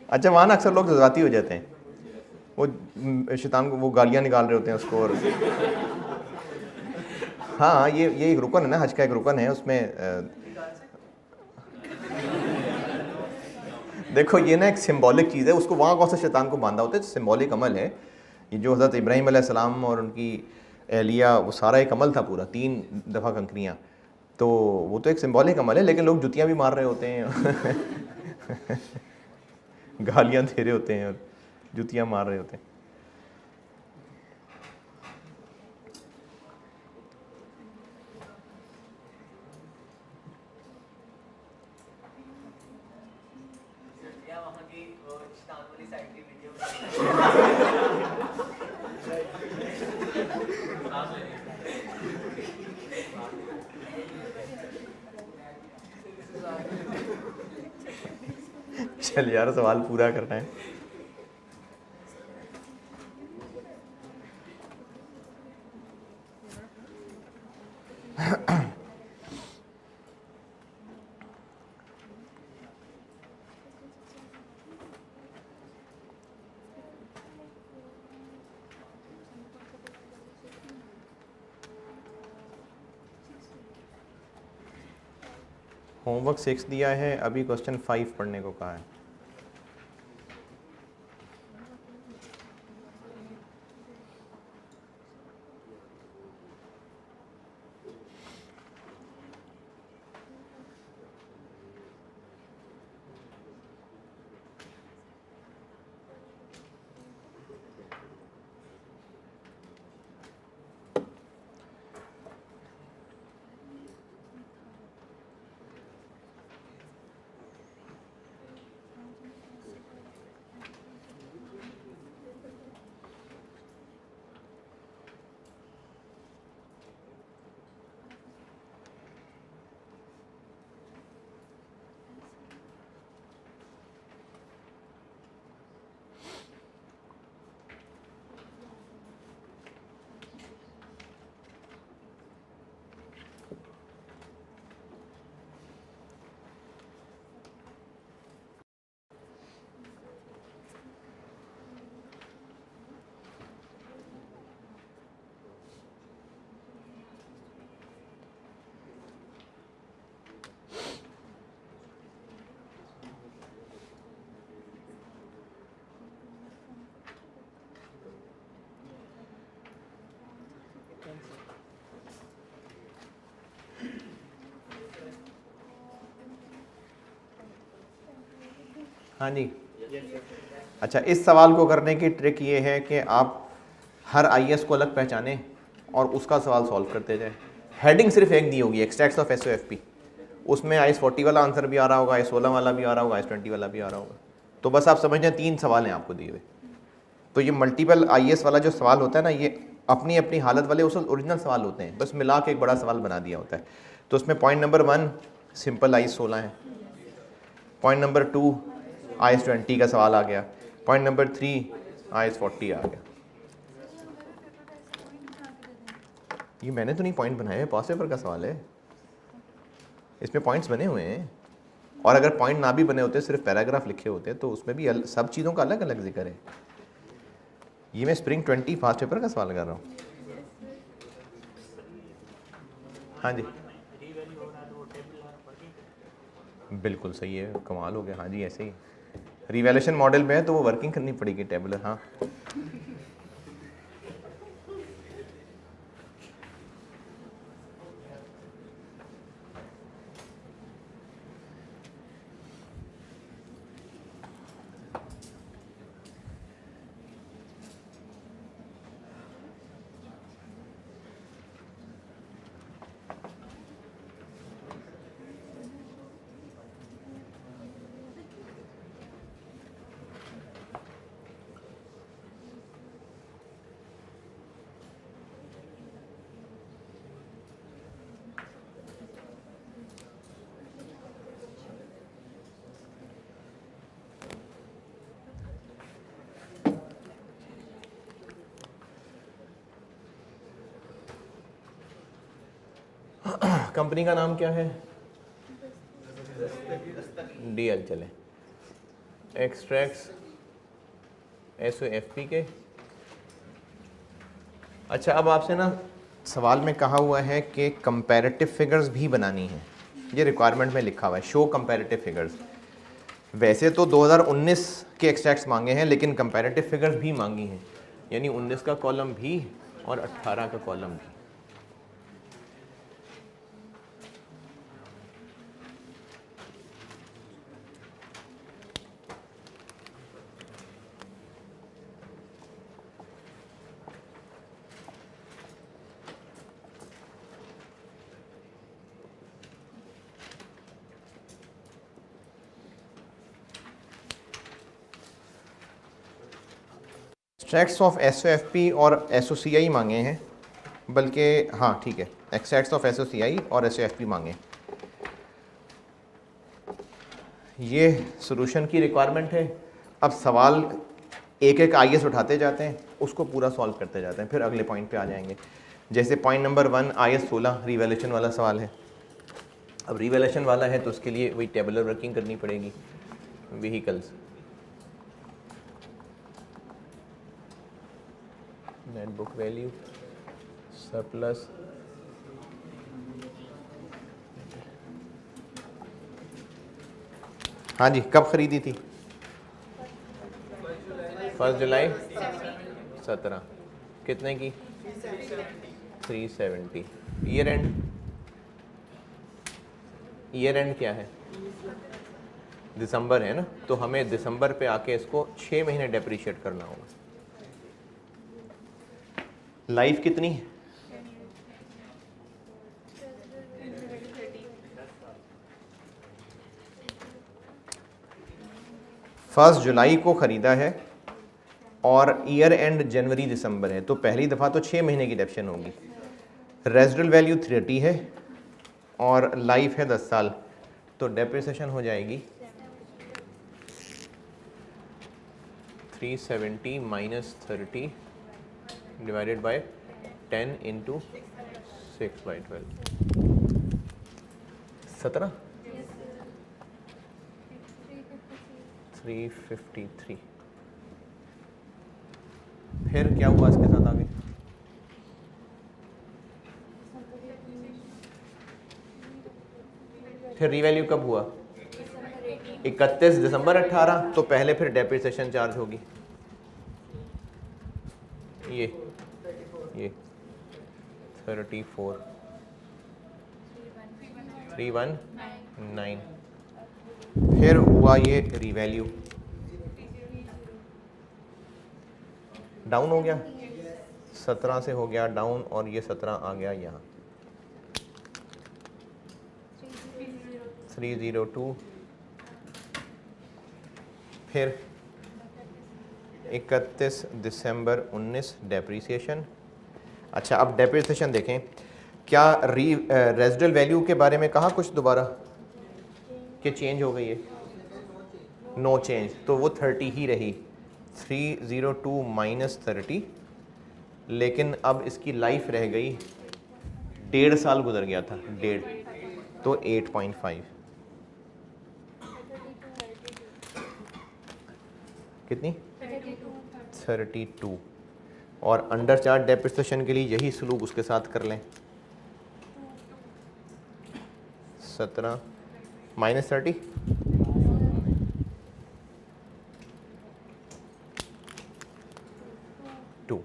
अच्छा, वहाँ ना अक्सर लोग जज्बाती हो जाते हैं, वो शैतान को वो गालियाँ निकाल रहे होते हैं उसको। और हाँ, ये एक रुकन है ना, हज का एक रुकन है उसमें। देखो ये ना एक सिंबॉलिक चीज़ है, उसको वहाँ कौन सा शैतान को बांधा होता है, सिंबॉलिक अमल है ये। जो हज़रत इब्राहीम अलैहिस्सलाम और उनकी एहलिया, वो सारा एक अमल था पूरा, 3 दफ़ा कंकरियाँ, तो वो तो एक सिंबॉलिक अमल है। लेकिन लोग जुतियाँ भी मार रहे होते हैं गालियाँ दे रहे होते हैं और जुतियाँ मार रहे होते हैं। चल यार, सवाल पूरा करना है। होमवर्क 6 दिया है, अभी क्वेश्चन 5 पढ़ने को कहा है। हाँ जी। अच्छा, इस सवाल को करने की ट्रिक ये है कि आप हर आईएस को अलग पहचानें और उसका सवाल सॉल्व करते जाए। हेडिंग सिर्फ एक दी होगी, एक्सट्रैक्ट्स ऑफ एसओएफपी। उसमें आईएस 40 वाला आंसर भी आ रहा होगा, आईएस 16 वाला भी आ रहा होगा, आईएस 20 वाला भी आ रहा होगा। तो बस आप समझ जाए 3 सवाल हैं आपको दिए हुए। तो ये मल्टीपल आईएएस वाला जो सवाल होता है ना, ये अपनी अपनी हालत वाले उस ओरिजिनल सवाल होते हैं, बस मिला के एक बड़ा सवाल बना दिया होता है। तो उसमें पॉइंट नंबर 1 सिंपल आईएएस 16 है, पॉइंट नंबर 2 आईएएस 20 का सवाल आ गया, पॉइंट नंबर 3 आईएएस 40 आ गया। ये मैंने तो नहीं पॉइंट बनाए हैं, पास पेपर का सवाल है, इसमें पॉइंट्स बने हुए हैं। और अगर पॉइंट ना भी बने होते, सिर्फ पैराग्राफ लिखे होते, तो उसमें भी सब चीज़ों का अलग अलग जिक्र है। ये मैं स्प्रिंग 20 फास्ट पेपर का सवाल कर रहा हूँ। हाँ जी, बिल्कुल सही है, कमाल हो गया। हाँ जी, ऐसे ही रिवैल्यूएशन मॉडल में है तो वो वर्किंग करनी पड़ेगी टेबुलर। हाँ, कंपनी का नाम क्या है? DL चले। एक्सट्रैक्ट्स SOFP के। अच्छा, अब आपसे ना सवाल में कहा हुआ है कि कंपैरेटिव फिगर्स भी बनानी है, ये रिक्वायरमेंट में लिखा हुआ है, शो कंपैरेटिव फिगर्स। वैसे तो 2019 के एक्सट्रैक्ट्स मांगे हैं, लेकिन कंपैरेटिव फिगर्स भी मांगी हैं, यानी 19 का कॉलम भी और 18 का कॉलम भी। एक्सट्रैक्ट्स ऑफ SOFP और SOCI मांगे हैं, बल्कि हाँ ठीक है, एक्सट्रैक्ट्स ऑफ SOCI और SOFP मांगे। ये सॉल्यूशन की रिक्वायरमेंट है। अब सवाल एक एक IS उठाते जाते हैं, उसको पूरा सॉल्व करते जाते हैं, फिर अगले पॉइंट पे आ जाएंगे। जैसे पॉइंट नंबर 1 IS 16 रिवैल्यूएशन वाला सवाल है। अब रिवैल्यूएशन वाला है तो उसके लिए वही टेबुलर वर्किंग करनी पड़ेगी। Vehicles, net book value, surplus, हाँ जी, कब खरीदी थी? 1 जुलाई 17। कितने की? 370। ईयर एंड, ईयर एंड क्या है? दिसंबर है ना, तो हमें दिसंबर पे आके इसको 6 महीने डेप्रीशिएट करना होगा। लाइफ कितनी? 1 जुलाई को ख़रीदा है और ईयर एंड जनवरी दिसंबर है, तो पहली दफ़ा तो 6 महीने की डेप्शन होगी। रेजिडुअल वैल्यू 30 है और लाइफ है 10 साल, तो डेप्रिसिएशन हो जाएगी 370 माइनस 30 डिवाइडेड बाय 10 इंटू 6/12, 17, 353। फिर क्या हुआ इसके साथ आगे? फिर रीवैल्यू कब हुआ? 31 दिसंबर 18, तो पहले फिर डेप्रिसिएशन चार्ज होगी, ये 34 319। फिर हुआ ये रीवैल्यू, डाउन हो गया, 17 से हो गया डाउन और ये 17 आ गया यहाँ, 302। फिर 31 दिसंबर 19 डेप्रिसिएशन। अच्छा, अब डेप्रिसिएशन देखें, क्या रेजिडुअल वैल्यू के बारे में कहा कुछ दोबारा कि चेंज हो गई है? नो चेंज, तो वो 30 ही रही, 302 माइनस 30, लेकिन अब इसकी लाइफ रह गई 1.5 साल गुजर गया था, 1.5, तो 8.5। कितनी? 32। और अंडर चार्ज डेप्रिसिएशन के लिए यही सलूक उसके साथ कर लें, 17 माइनस 30, टू।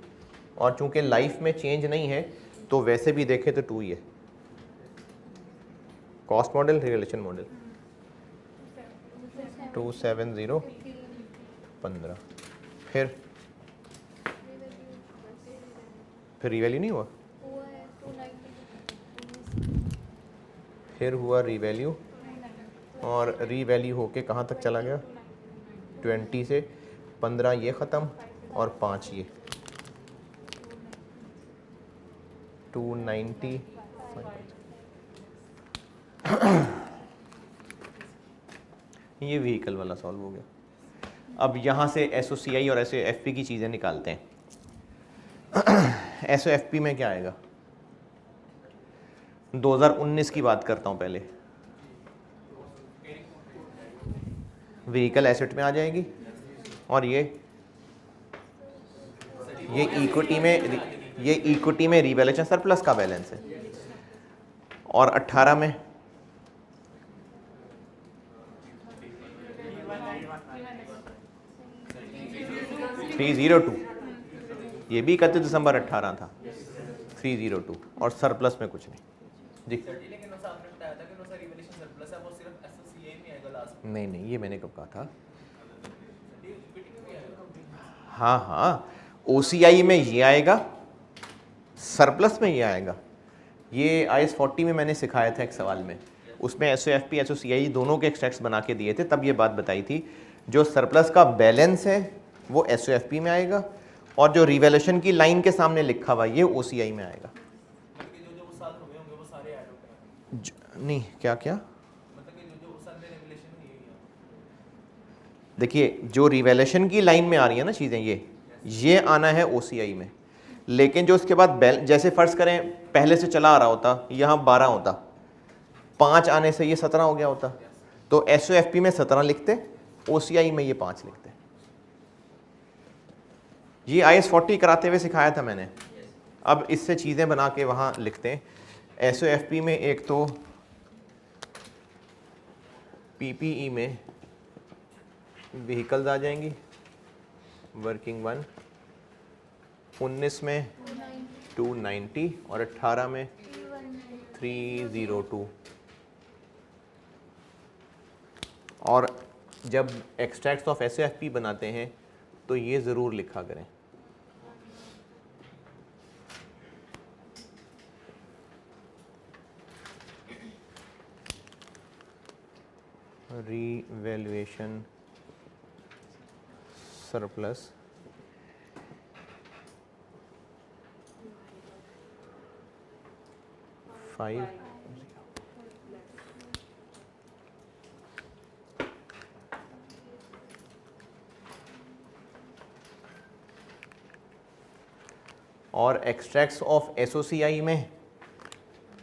और चूंकि लाइफ में चेंज नहीं है तो वैसे भी देखें तो 2 ही है। Cost model, relation model, 270 15। फिर रीवैल्यू नहीं हुआ, फिर हुआ रीवैल्यू, और रीवैल्यू होके कहाँ तक चला गया? 20 से 15 ये ख़त्म और 5 ये, 290। ये व्हीकल वाला सॉल्व हो गया। अब यहाँ से SOCI और SOFP की चीज़ें निकालते हैं। SOFP में क्या आएगा? 2019 की बात करता हूँ पहले। व्हीकल एसेट में आ जाएगी और ये इक्विटी में रिवैल्यूएशन सरप्लस का बैलेंस है। और 18 में $302, ये भी 31 दिसंबर 18 था, 302, और सरप्लस में कुछ नहीं जी। नहीं, ये मैंने कब कहा था? हाँ हाँ, OCI में ये आएगा, सरप्लस में ये आएगा। ये IAS 40 में मैंने सिखाया था एक सवाल में, उसमें SOFP SOCI दोनों के एक्सट्रैक्ट्स बना के दिए थे, तब ये बात बताई थी। जो सरप्लस का बैलेंस है वो SOFP में आएगा, और जो रिवैल्यूएशन की लाइन के सामने लिखा हुआ ये OCI में आएगा। नहीं, क्या क्या देखिए, जो रिवैल्यूएशन की लाइन में आ रही है ना चीज़ें, ये आना है OCI में। लेकिन जो उसके बाद जैसे फर्ज करें पहले से चला आ रहा होता, यहाँ 12 होता, 5 आने से ये 17 हो गया होता, तो SOFP में 17 लिखते, OCI में ये 5 लिखते। ये IAS 40 कराते हुए सिखाया था मैंने। अब इससे चीज़ें बना के वहाँ लिखते हैं। SOFP में एक तो PPE में व्हीकल्स आ जाएंगी, वर्किंग 1, 19 में 290 और 18 में 302। और जब एक्सट्रैक्ट्स ऑफ SOFP बनाते हैं तो ये ज़रूर लिखा करें। रिवैल्यूएशन सरप्लस फाइव और एक्सट्रैक्ट्स ऑफ SOCI में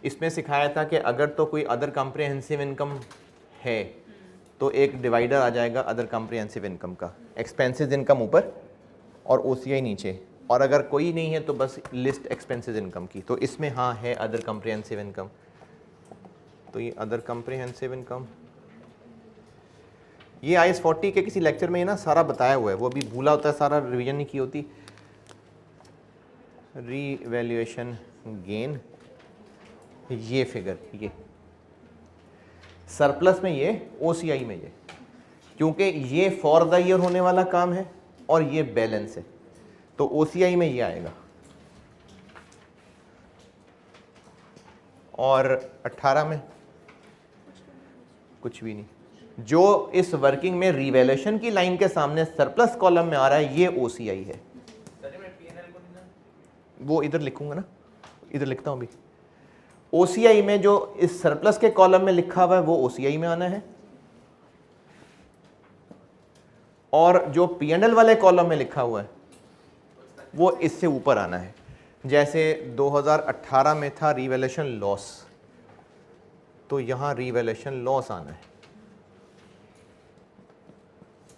इसमें सिखाया था कि अगर तो कोई अदर कॉम्प्रिहेंसिव इनकम है तो एक डिवाइडर आ जाएगा अदर कॉम्प्रिहेंसिव इनकम का, एक्सपेंसेस इनकम ऊपर और OCI नीचे, और अगर कोई नहीं है तो बस लिस्ट एक्सपेंसेस इनकम की। तो इसमें हाँ है अदर कॉम्प्रिहेंसिव इनकम, तो ये अदर कॉम्प्रिहेंसिव इनकम, ये IAS 40 के किसी लेक्चर में ना सारा बताया हुआ है, वो अभी भूला होता है, सारा रिवीजन नहीं की होती। रीवैल्यूएशन गेन, ये फिगर, ये सरप्लस में, ये OCI में, ये क्योंकि ये फॉर द ईयर होने वाला काम है और ये बैलेंस है, तो OCI में ये आएगा। और 18 में कुछ भी नहीं। जो इस वर्किंग में रिवैल्यूएशन की लाइन के सामने सरप्लस कॉलम में आ रहा है ये OCI है। वो इधर लिखूंगा ना, इधर लिखता हूं अभी। OCI में जो इस सरप्लस के कॉलम में लिखा हुआ है वो OCI में आना है, और जो P&L वाले कॉलम में लिखा हुआ है वो इससे ऊपर आना है। जैसे 2018 में था रिवैल्यूएशन लॉस, तो यहां रिवैल्यूएशन लॉस आना है,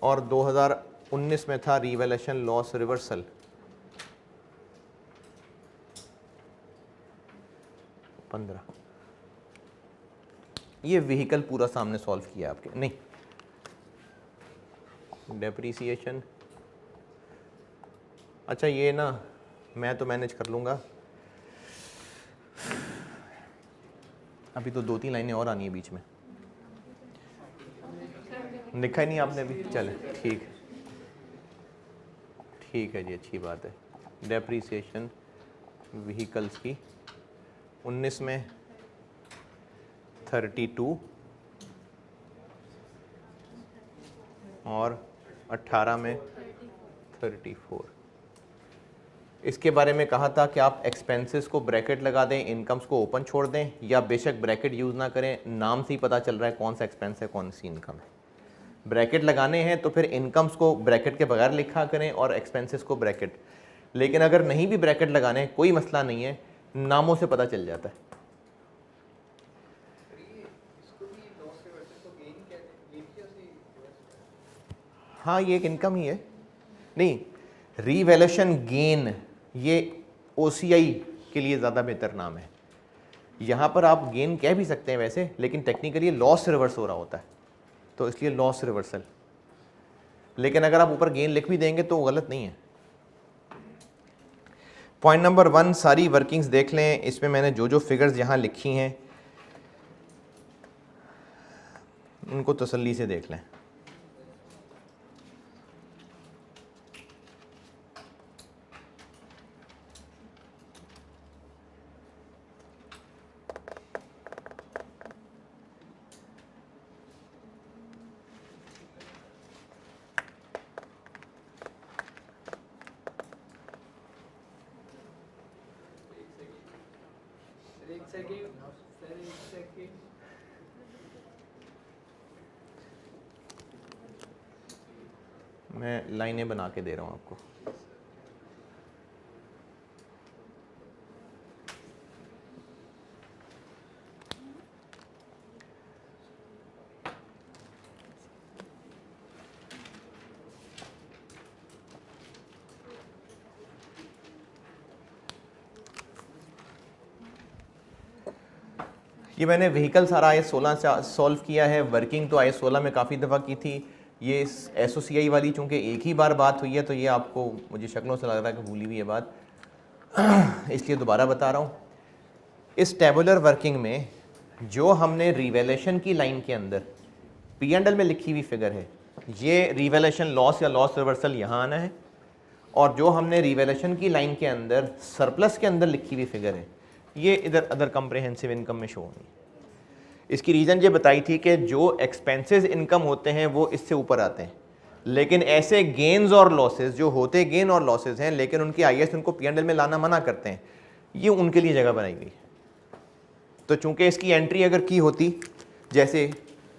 और 2019 में था रिवैल्यूएशन लॉस रिवर्सल, 15। ये व्हीकल पूरा सामने सॉल्व किया आपके, नहीं डेप्रीसिएशन, अच्छा ये ना मैं तो मैनेज कर लूँगा, अभी तो 2-3 लाइनें और आनी है बीच में, लिखा ही नहीं आपने अभी, चले ठीक है जी, अच्छी बात है। डेप्रीसिएशन व्हीकल्स की 19 में 32 और 18 में 34। इसके बारे में कहा था कि आप एक्सपेंसेस को ब्रैकेट लगा दें, इनकम्स को ओपन छोड़ दें, या बेशक ब्रैकेट यूज़ ना करें, नाम से ही पता चल रहा है कौन सा एक्सपेंस है कौन सी इनकम है। ब्रैकेट लगाने हैं तो फिर इनकम्स को ब्रैकेट के बगैर लिखा करें और एक्सपेंसेस को ब्रैकेट, लेकिन अगर नहीं भी ब्रैकेट लगाने कोई मसला नहीं है, नामों से पता चल जाता है। हाँ ये एक इनकम ही है। नहीं, रीवैल्यूएशन गेन ये OCI के लिए ज़्यादा बेहतर नाम है। यहाँ पर आप गेन कह भी सकते हैं वैसे, लेकिन टेक्निकली लॉस रिवर्स हो रहा होता है, तो इसलिए लॉस रिवर्सल। लेकिन अगर आप ऊपर गेन लिख भी देंगे तो गलत नहीं है। पॉइंट नंबर 1, सारी वर्किंग्स देख लें। इसमें मैंने जो जो फिगर्स यहाँ लिखी हैं उनको तसल्ली से देख लें। मैं लाइनें बना के दे रहा हूँ आपको। ये मैंने व्हीकल सारा IS 16 से सॉल्व किया है। वर्किंग तो IS 16 में काफ़ी दफ़ा की थी। ये SOCI वाली चूँकि एक ही बार बात हुई है तो ये आपको मुझे शक्लों से लग रहा है कि भूली हुई है बात, इसलिए दोबारा बता रहा हूँ। इस टेबुलर वर्किंग में जो हमने रिवैल्यूएशन की लाइन के अंदर P&L में लिखी हुई फिगर है, ये रिवैल्यूएशन लॉस या लॉस रिवर्सल यहाँ आना है, और जो हमने रिवैल्यूएशन की लाइन के अंदर सरप्लस के अंदर लिखी हुई फिगर है ये इधर अदर कम्प्रहेंसिव इनकम में शो होनी। इसकी रीज़न ये बताई थी कि जो एक्सपेंसेस इनकम होते हैं वो इससे ऊपर आते हैं, लेकिन ऐसे गेन्स और लॉसेस जो होते गेन और लॉसेस हैं लेकिन उनकी IS उनको P&L में लाना मना करते हैं, ये उनके लिए जगह बनाई गई। तो चूंकि इसकी एंट्री अगर की होती जैसे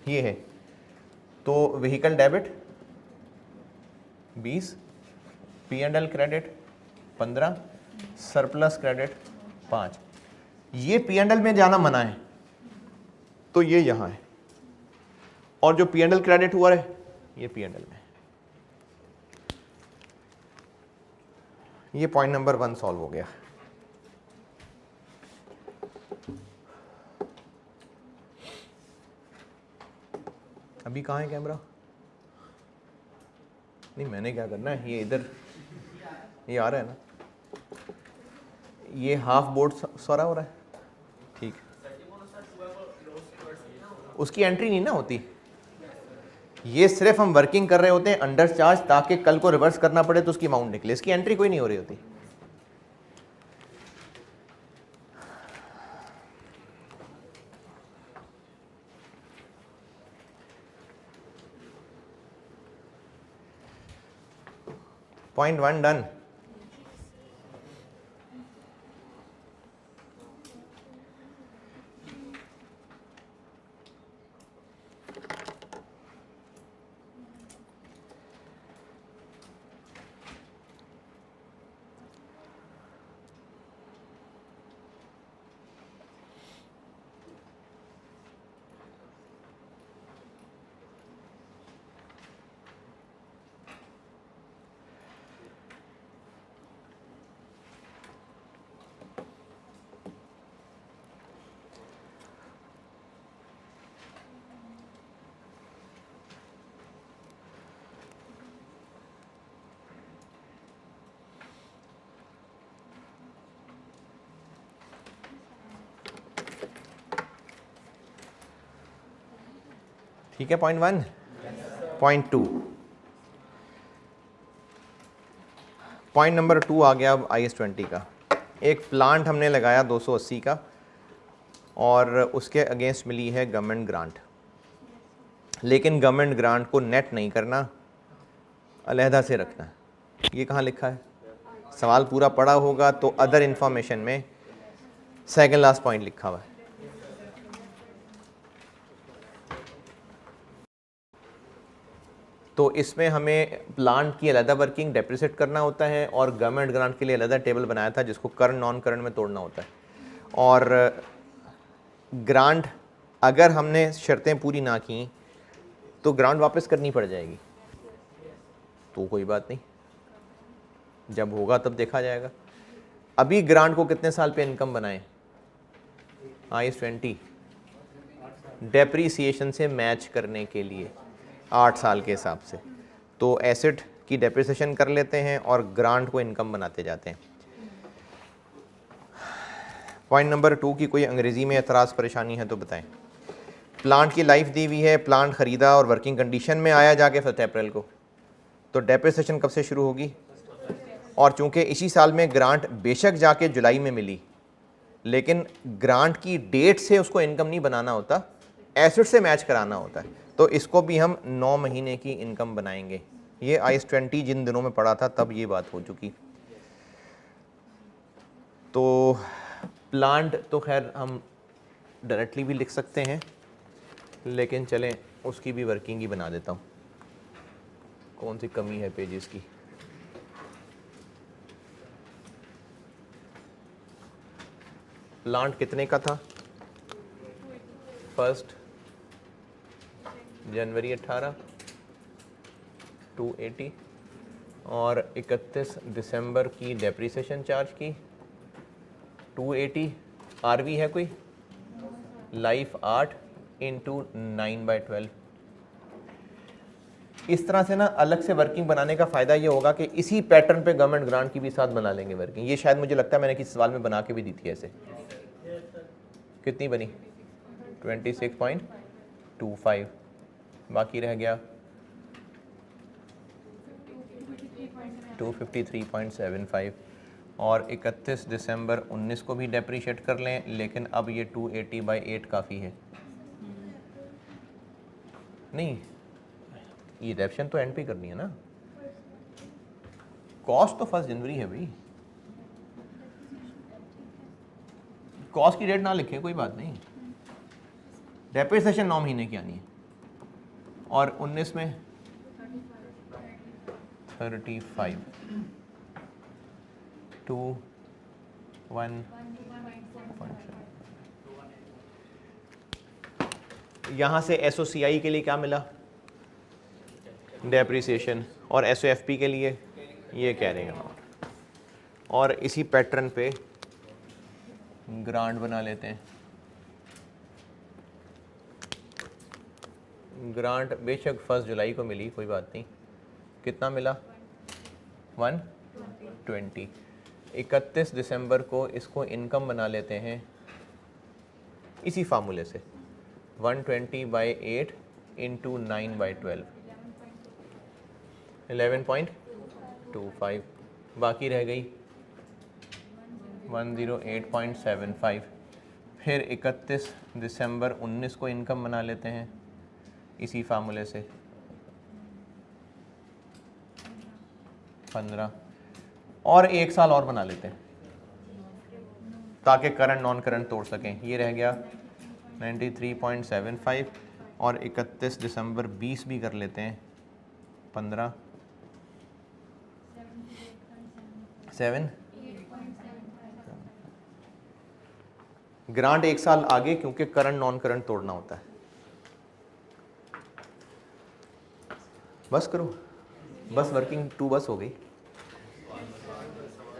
ये है तो vehicle debit 20, P&L credit 15, surplus credit 5, ये P&L में जाना मना है तो ये यहाँ है, और जो P&L क्रेडिट हुआ है ये P&L में। ये पॉइंट नंबर 1 सॉल्व हो गया। अभी कहाँ है कैमरा? नहीं, मैंने क्या करना है, ये इधर ये आ रहा है ना, ये हाफ बोर्ड सारा हो रहा है, ठीक। उसकी एंट्री नहीं ना होती, ये सिर्फ हम वर्किंग कर रहे होते हैं अंडर चार्ज ताकि कल को रिवर्स करना पड़े तो उसकी अमाउंट निकले, इसकी एंट्री कोई नहीं हो रही होती। Point 1 done. ठीक है, पॉइंट 1। पॉइंट 2, पॉइंट नंबर 2 आ गया अब IS 20 का। एक प्लांट हमने लगाया 280 का और उसके अगेंस्ट मिली है गवर्नमेंट ग्रांट, लेकिन गवर्नमेंट ग्रांट को नेट नहीं करना, अलहदा से रखना है। ये कहाँ लिखा है? सवाल पूरा पढ़ा होगा तो अदर इंफॉर्मेशन में सेकंड लास्ट पॉइंट लिखा हुआ है। तो इसमें हमें प्लांट की अलहदा वर्किंग डेप्रिसिएट करना होता है और गवर्नमेंट ग्रांट के लिए अलहदा टेबल बनाया था जिसको करंट नॉन करंट में तोड़ना होता है। और ग्रांट अगर हमने शर्तें पूरी ना की तो ग्रांट वापस करनी पड़ जाएगी। तो कोई बात नहीं, जब होगा तब देखा जाएगा। अभी ग्रांट को कितने साल पे इनकम बनाएं? IS-20 डेप्रीसिएशन से मैच करने के लिए 8 साल के हिसाब से, तो एसेट की डेप्रिसिएशन कर लेते हैं और ग्रांट को इनकम बनाते जाते हैं। पॉइंट नंबर 2 की कोई अंग्रेज़ी में एतराज़ परेशानी है तो बताएं। प्लांट की लाइफ दी हुई है, प्लांट ख़रीदा और वर्किंग कंडीशन में आया जाके 1 अप्रैल को, तो डेप्रिसिएशन कब से शुरू होगी? और चूंकि इसी साल में ग्रांट बेशक जाके जुलाई में मिली, लेकिन ग्रांट की डेट से उसको इनकम नहीं बनाना होता, एसेट से मैच कराना होता है, तो इसको भी हम 9 महीने की इनकम बनाएंगे। ये IS-20 जिन दिनों में पढ़ा था तब ये बात हो चुकी। तो प्लांट तो खैर हम डायरेक्टली भी लिख सकते हैं, लेकिन चलें उसकी भी वर्किंग ही बना देता हूँ। कौन सी कमी है पेजेस की? प्लांट कितने का था? 1 जनवरी 18 280 और 31 दिसंबर की डेप्रिसिएशन चार्ज की 280। आरवी है कोई? Life 8 into 9/12। इस तरह से ना अलग से वर्किंग बनाने का फ़ायदा ये होगा कि इसी पैटर्न पे गवर्नमेंट ग्रांट की भी साथ बना लेंगे वर्किंग। ये शायद मुझे लगता है मैंने किसी सवाल में बना के भी दी थी ऐसे। कितनी बनी? 26.25। बाकी रह गया 253.75 और 31 दिसंबर 19 को भी डेप्रीशिएट कर लें, लेकिन अब ये 280/8 काफ़ी है। नहीं, ये डेप्शन तो एंड पे करनी है ना, कॉस्ट तो 1 जनवरी है भाई। कॉस्ट की डेट ना लिखें, कोई बात नहीं। डेप्रिसिएशन 9 महीने की आनी है और 19 में 35 2 1 यहाँ से SOCI के लिए क्या मिला? डेप्रिसिएशन। और SOFP के लिए ये कह रहे हैं। और इसी पैटर्न पे ग्रांट बना लेते हैं। ग्रांट बेशक 1 जुलाई को मिली, कोई बात नहीं। कितना मिला? 120। 31 दिसंबर को इसको इनकम बना लेते हैं इसी फार्मूले से, 120/8 इंटू 9/12, 11.25। बाकी रह गई 108.75। फिर 31 दिसंबर 19 को इनकम बना लेते हैं इसी फार्मूले से, 15। और 1 साल और बना लेते हैं ताकि करंट नॉन करंट तोड़ सकें। ये रह गया 93.75 और 31 दिसंबर 20 भी कर लेते हैं, 15 7। ग्रांट 1 साल आगे क्योंकि करंट नॉन करंट तोड़ना होता है। बस करो, बस वर्किंग 2 बस हो गई।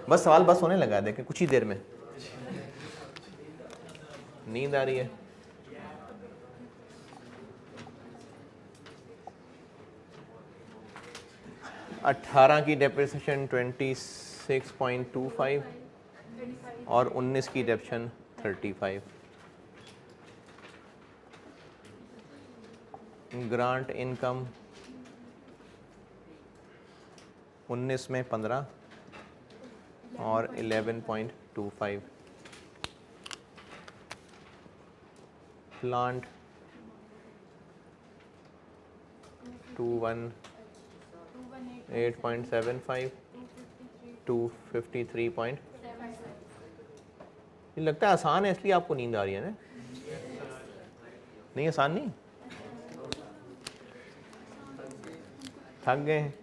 बस सवाल बस होने लगा है, देखें कुछ ही देर में। नींद आ रही है? अट्ठारह की डेप्रिसिएशन 26.25 और 19 की डेप्शन 35। ग्रांट इनकम 19 में 15 और 11.25। प्लांट 218.75 253. ये लगता है आसान है इसलिए आपको नींद आ रही है ना? नहीं आसान नहीं, थक गए हैं।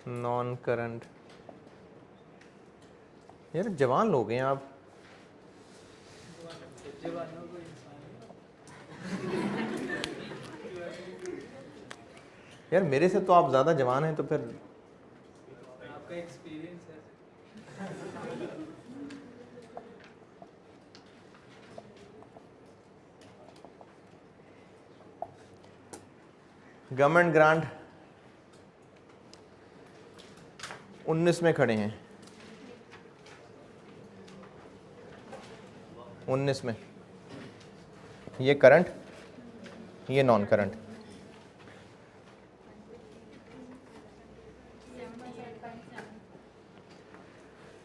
नॉन करंट यार जवान लोग हैं आप। यार मेरे से तो आप ज़्यादा जवान हैं, तो फिर आपका एक्सपीरियंस है। गवर्नमेंट ग्रांट 19 में खड़े हैं, 19 में। ये करंट, ये नॉन करंट।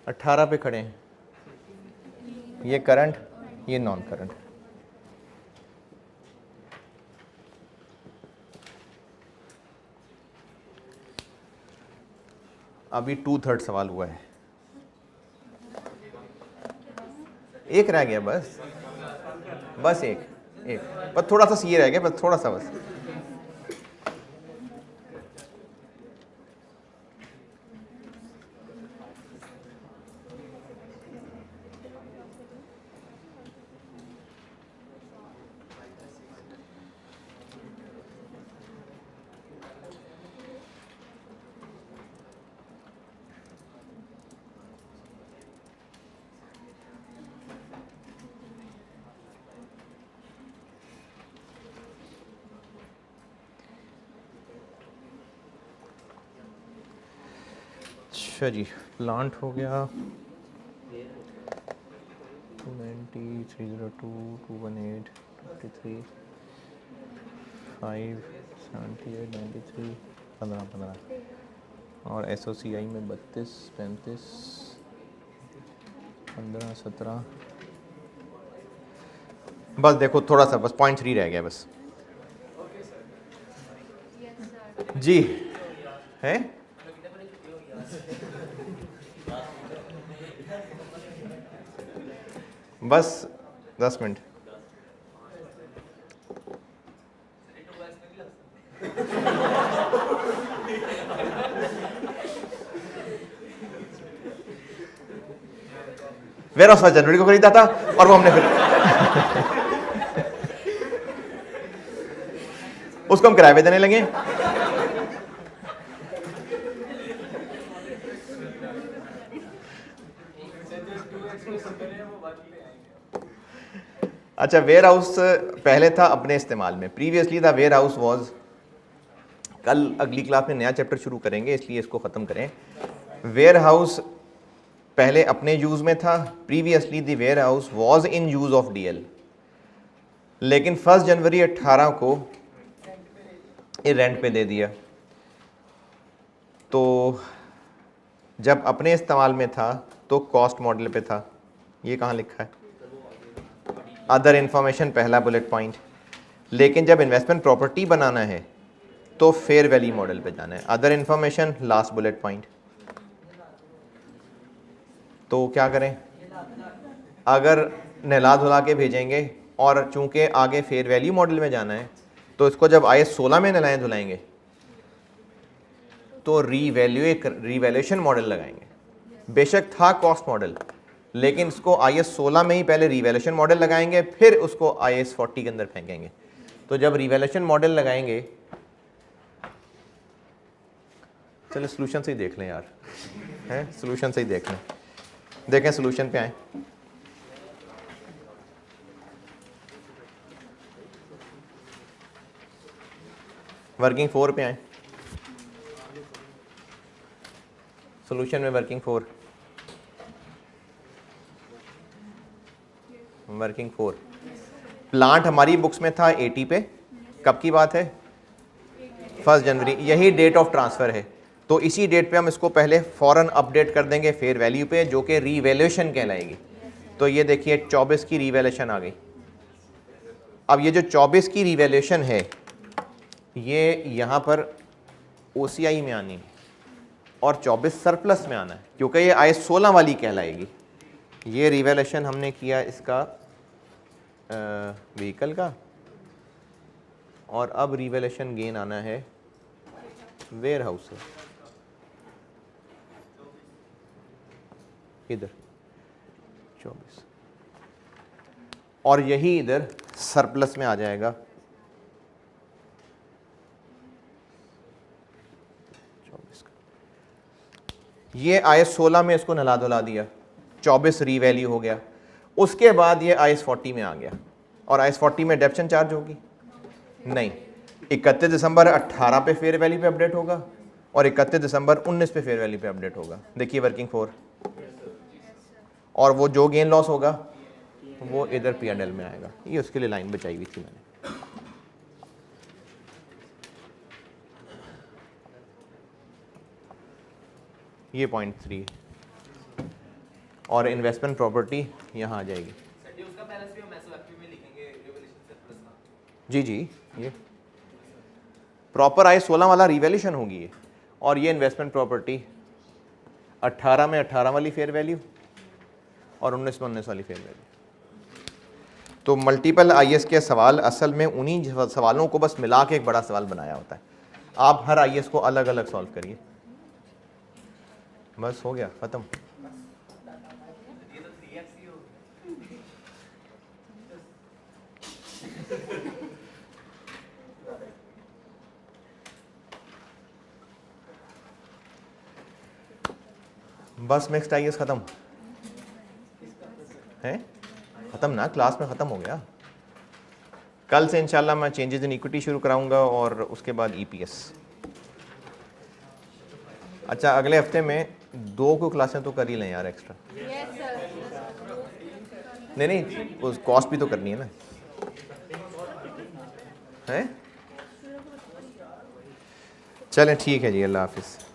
18 पे खड़े हैं, ये करंट, ये नॉन करंट। अभी 2/3 सवाल हुआ है, एक रह गया बस, बस एक बस थोड़ा सा सी रह गया, बस थोड़ा सा बस। अच्छा जी, प्लांट हो गया 290, 302, 218, 23, 5, 78, 93, 15 और SOCI में 32, 35, 15, 17। बस देखो थोड़ा सा, बस 0.3 रह गया बस। Yes, sir. जी है, बस 10 मिनट। वेयर हाउस जनवरी को खरीदा था और वो हमने फिर उसको हम किराए पे देने लगे। अच्छा, वेयर हाउस पहले था अपने इस्तेमाल में, previously the warehouse was, कल अगली क्लास में नया चैप्टर शुरू करेंगे इसलिए इसको ख़त्म करें। वेयर हाउस पहले अपने यूज़ में था, previously the warehouse was in use of DL, लेकिन 1 जनवरी 18 को ये रेंट पे दे दिया। तो जब अपने इस्तेमाल में था तो कॉस्ट मॉडल पे था। ये कहाँ लिखा है? अदर इंफॉर्मेशन पहला बुलेट पॉइंट। लेकिन जब इन्वेस्टमेंट प्रॉपर्टी बनाना है तो फेयर वैल्यू मॉडल पे जाना है। Other information last bullet point. तो क्या करें, अगर नहला धुला के भेजेंगे और चूंकि आगे फेयर वैल्यू मॉडल में जाना है तो इसको जब IAS 16 में नहलाएं धुलाएंगे तो रिवैल्यूएशन मॉडल लगाएंगे। बेशक था कॉस्ट मॉडल, लेकिन इसको IAS 16 में ही पहले रिवैल्यूएशन मॉडल लगाएंगे, फिर उसको IAS 40 के अंदर फेंकेंगे। तो जब रिवैल्यूएशन मॉडल लगाएंगे, चलो सोल्यूशन से ही देख लें यार, हैं सोल्यूशन से ही देख लें। देखें सोल्यूशन पे आए। वर्किंग 4 पे आए। सोल्यूशन में वर्किंग 4, वर्किंग 4। प्लांट हमारी बुक्स में था 80 पे। कब की बात है? 1 जनवरी, यही डेट ऑफ ट्रांसफ़र है। तो इसी डेट पे हम इसको पहले फ़ौरन अपडेट कर देंगे फेयर वैल्यू पे, जो कि रीवैल्यूएशन कहलाएगी। तो ये देखिए 24 की रीवैल्यूएशन आ गई। अब ये जो 24 की रीवैल्यूएशन है ये यहाँ पर OCI में आनी है और 24 सरप्लस में आना है, क्योंकि ये IAS 16 वाली कहलाएगी। ये रिवैल्यूएशन हमने किया इसका व्हीकल का, और अब रिवैल्यूएशन गेन आना है वेयर हाउस से। इधर 24 और यही इधर सरप्लस में आ जाएगा 24 का। ये IAS 16 में इसको नला धुला दिया, 24 रीवैल्यू हो गया। उसके बाद ये IAS 40 में आ गया और IAS 40 में डेप्शन चार्ज होगी नहीं। 31 दिसंबर 18 पे फेयर वैल्यू पे अपडेट होगा और 31 दिसंबर 19 पे फेयर वैल्यू पे अपडेट होगा। देखिए वर्किंग फॉर, और वो जो गेन लॉस होगा वो इधर P&L में आएगा। ये उसके लिए लाइन बचाई हुई थी मैंने। ये पॉइंट 3 और इन्वेस्टमेंट प्रॉपर्टी यहाँ आ जाएगी। उसका बैलेंस भी हम एसओएफपी में लिखेंगे रिवैल्यूएशन सरप्लस का। जी ये प्रॉपर IAS 16 वाला रिवैल्यूएशन होगी ये। और ये इन्वेस्टमेंट प्रॉपर्टी 18 में 18 वाली फेयर वैल्यू और 19 में 19 वाली फेयर वैल्यू। तो मल्टीपल IAS के सवाल असल में उन्हीं सवालों को बस मिला के एक बड़ा सवाल बनाया होता है। आप हर IAS को अलग अलग सॉल्व करिए, बस हो गया ख़त्म। ये तो 3x ही हो बस नेक्स्ट IAS ख़त्म है, ख़त्म ना, क्लास में ख़त्म हो गया। कल से इंशाल्लाह मैं चेंजेस इन इक्विटी शुरू कराऊंगा और उसके बाद EPS। अच्छा अगले हफ्ते में 2 को क्लासें तो कर ही लें यार एक्स्ट्रा। Yes, sir. नहीं उस कॉस्ट भी तो करनी है ना, हैं? चलें ठीक है जी, अल्लाह हाफिज़।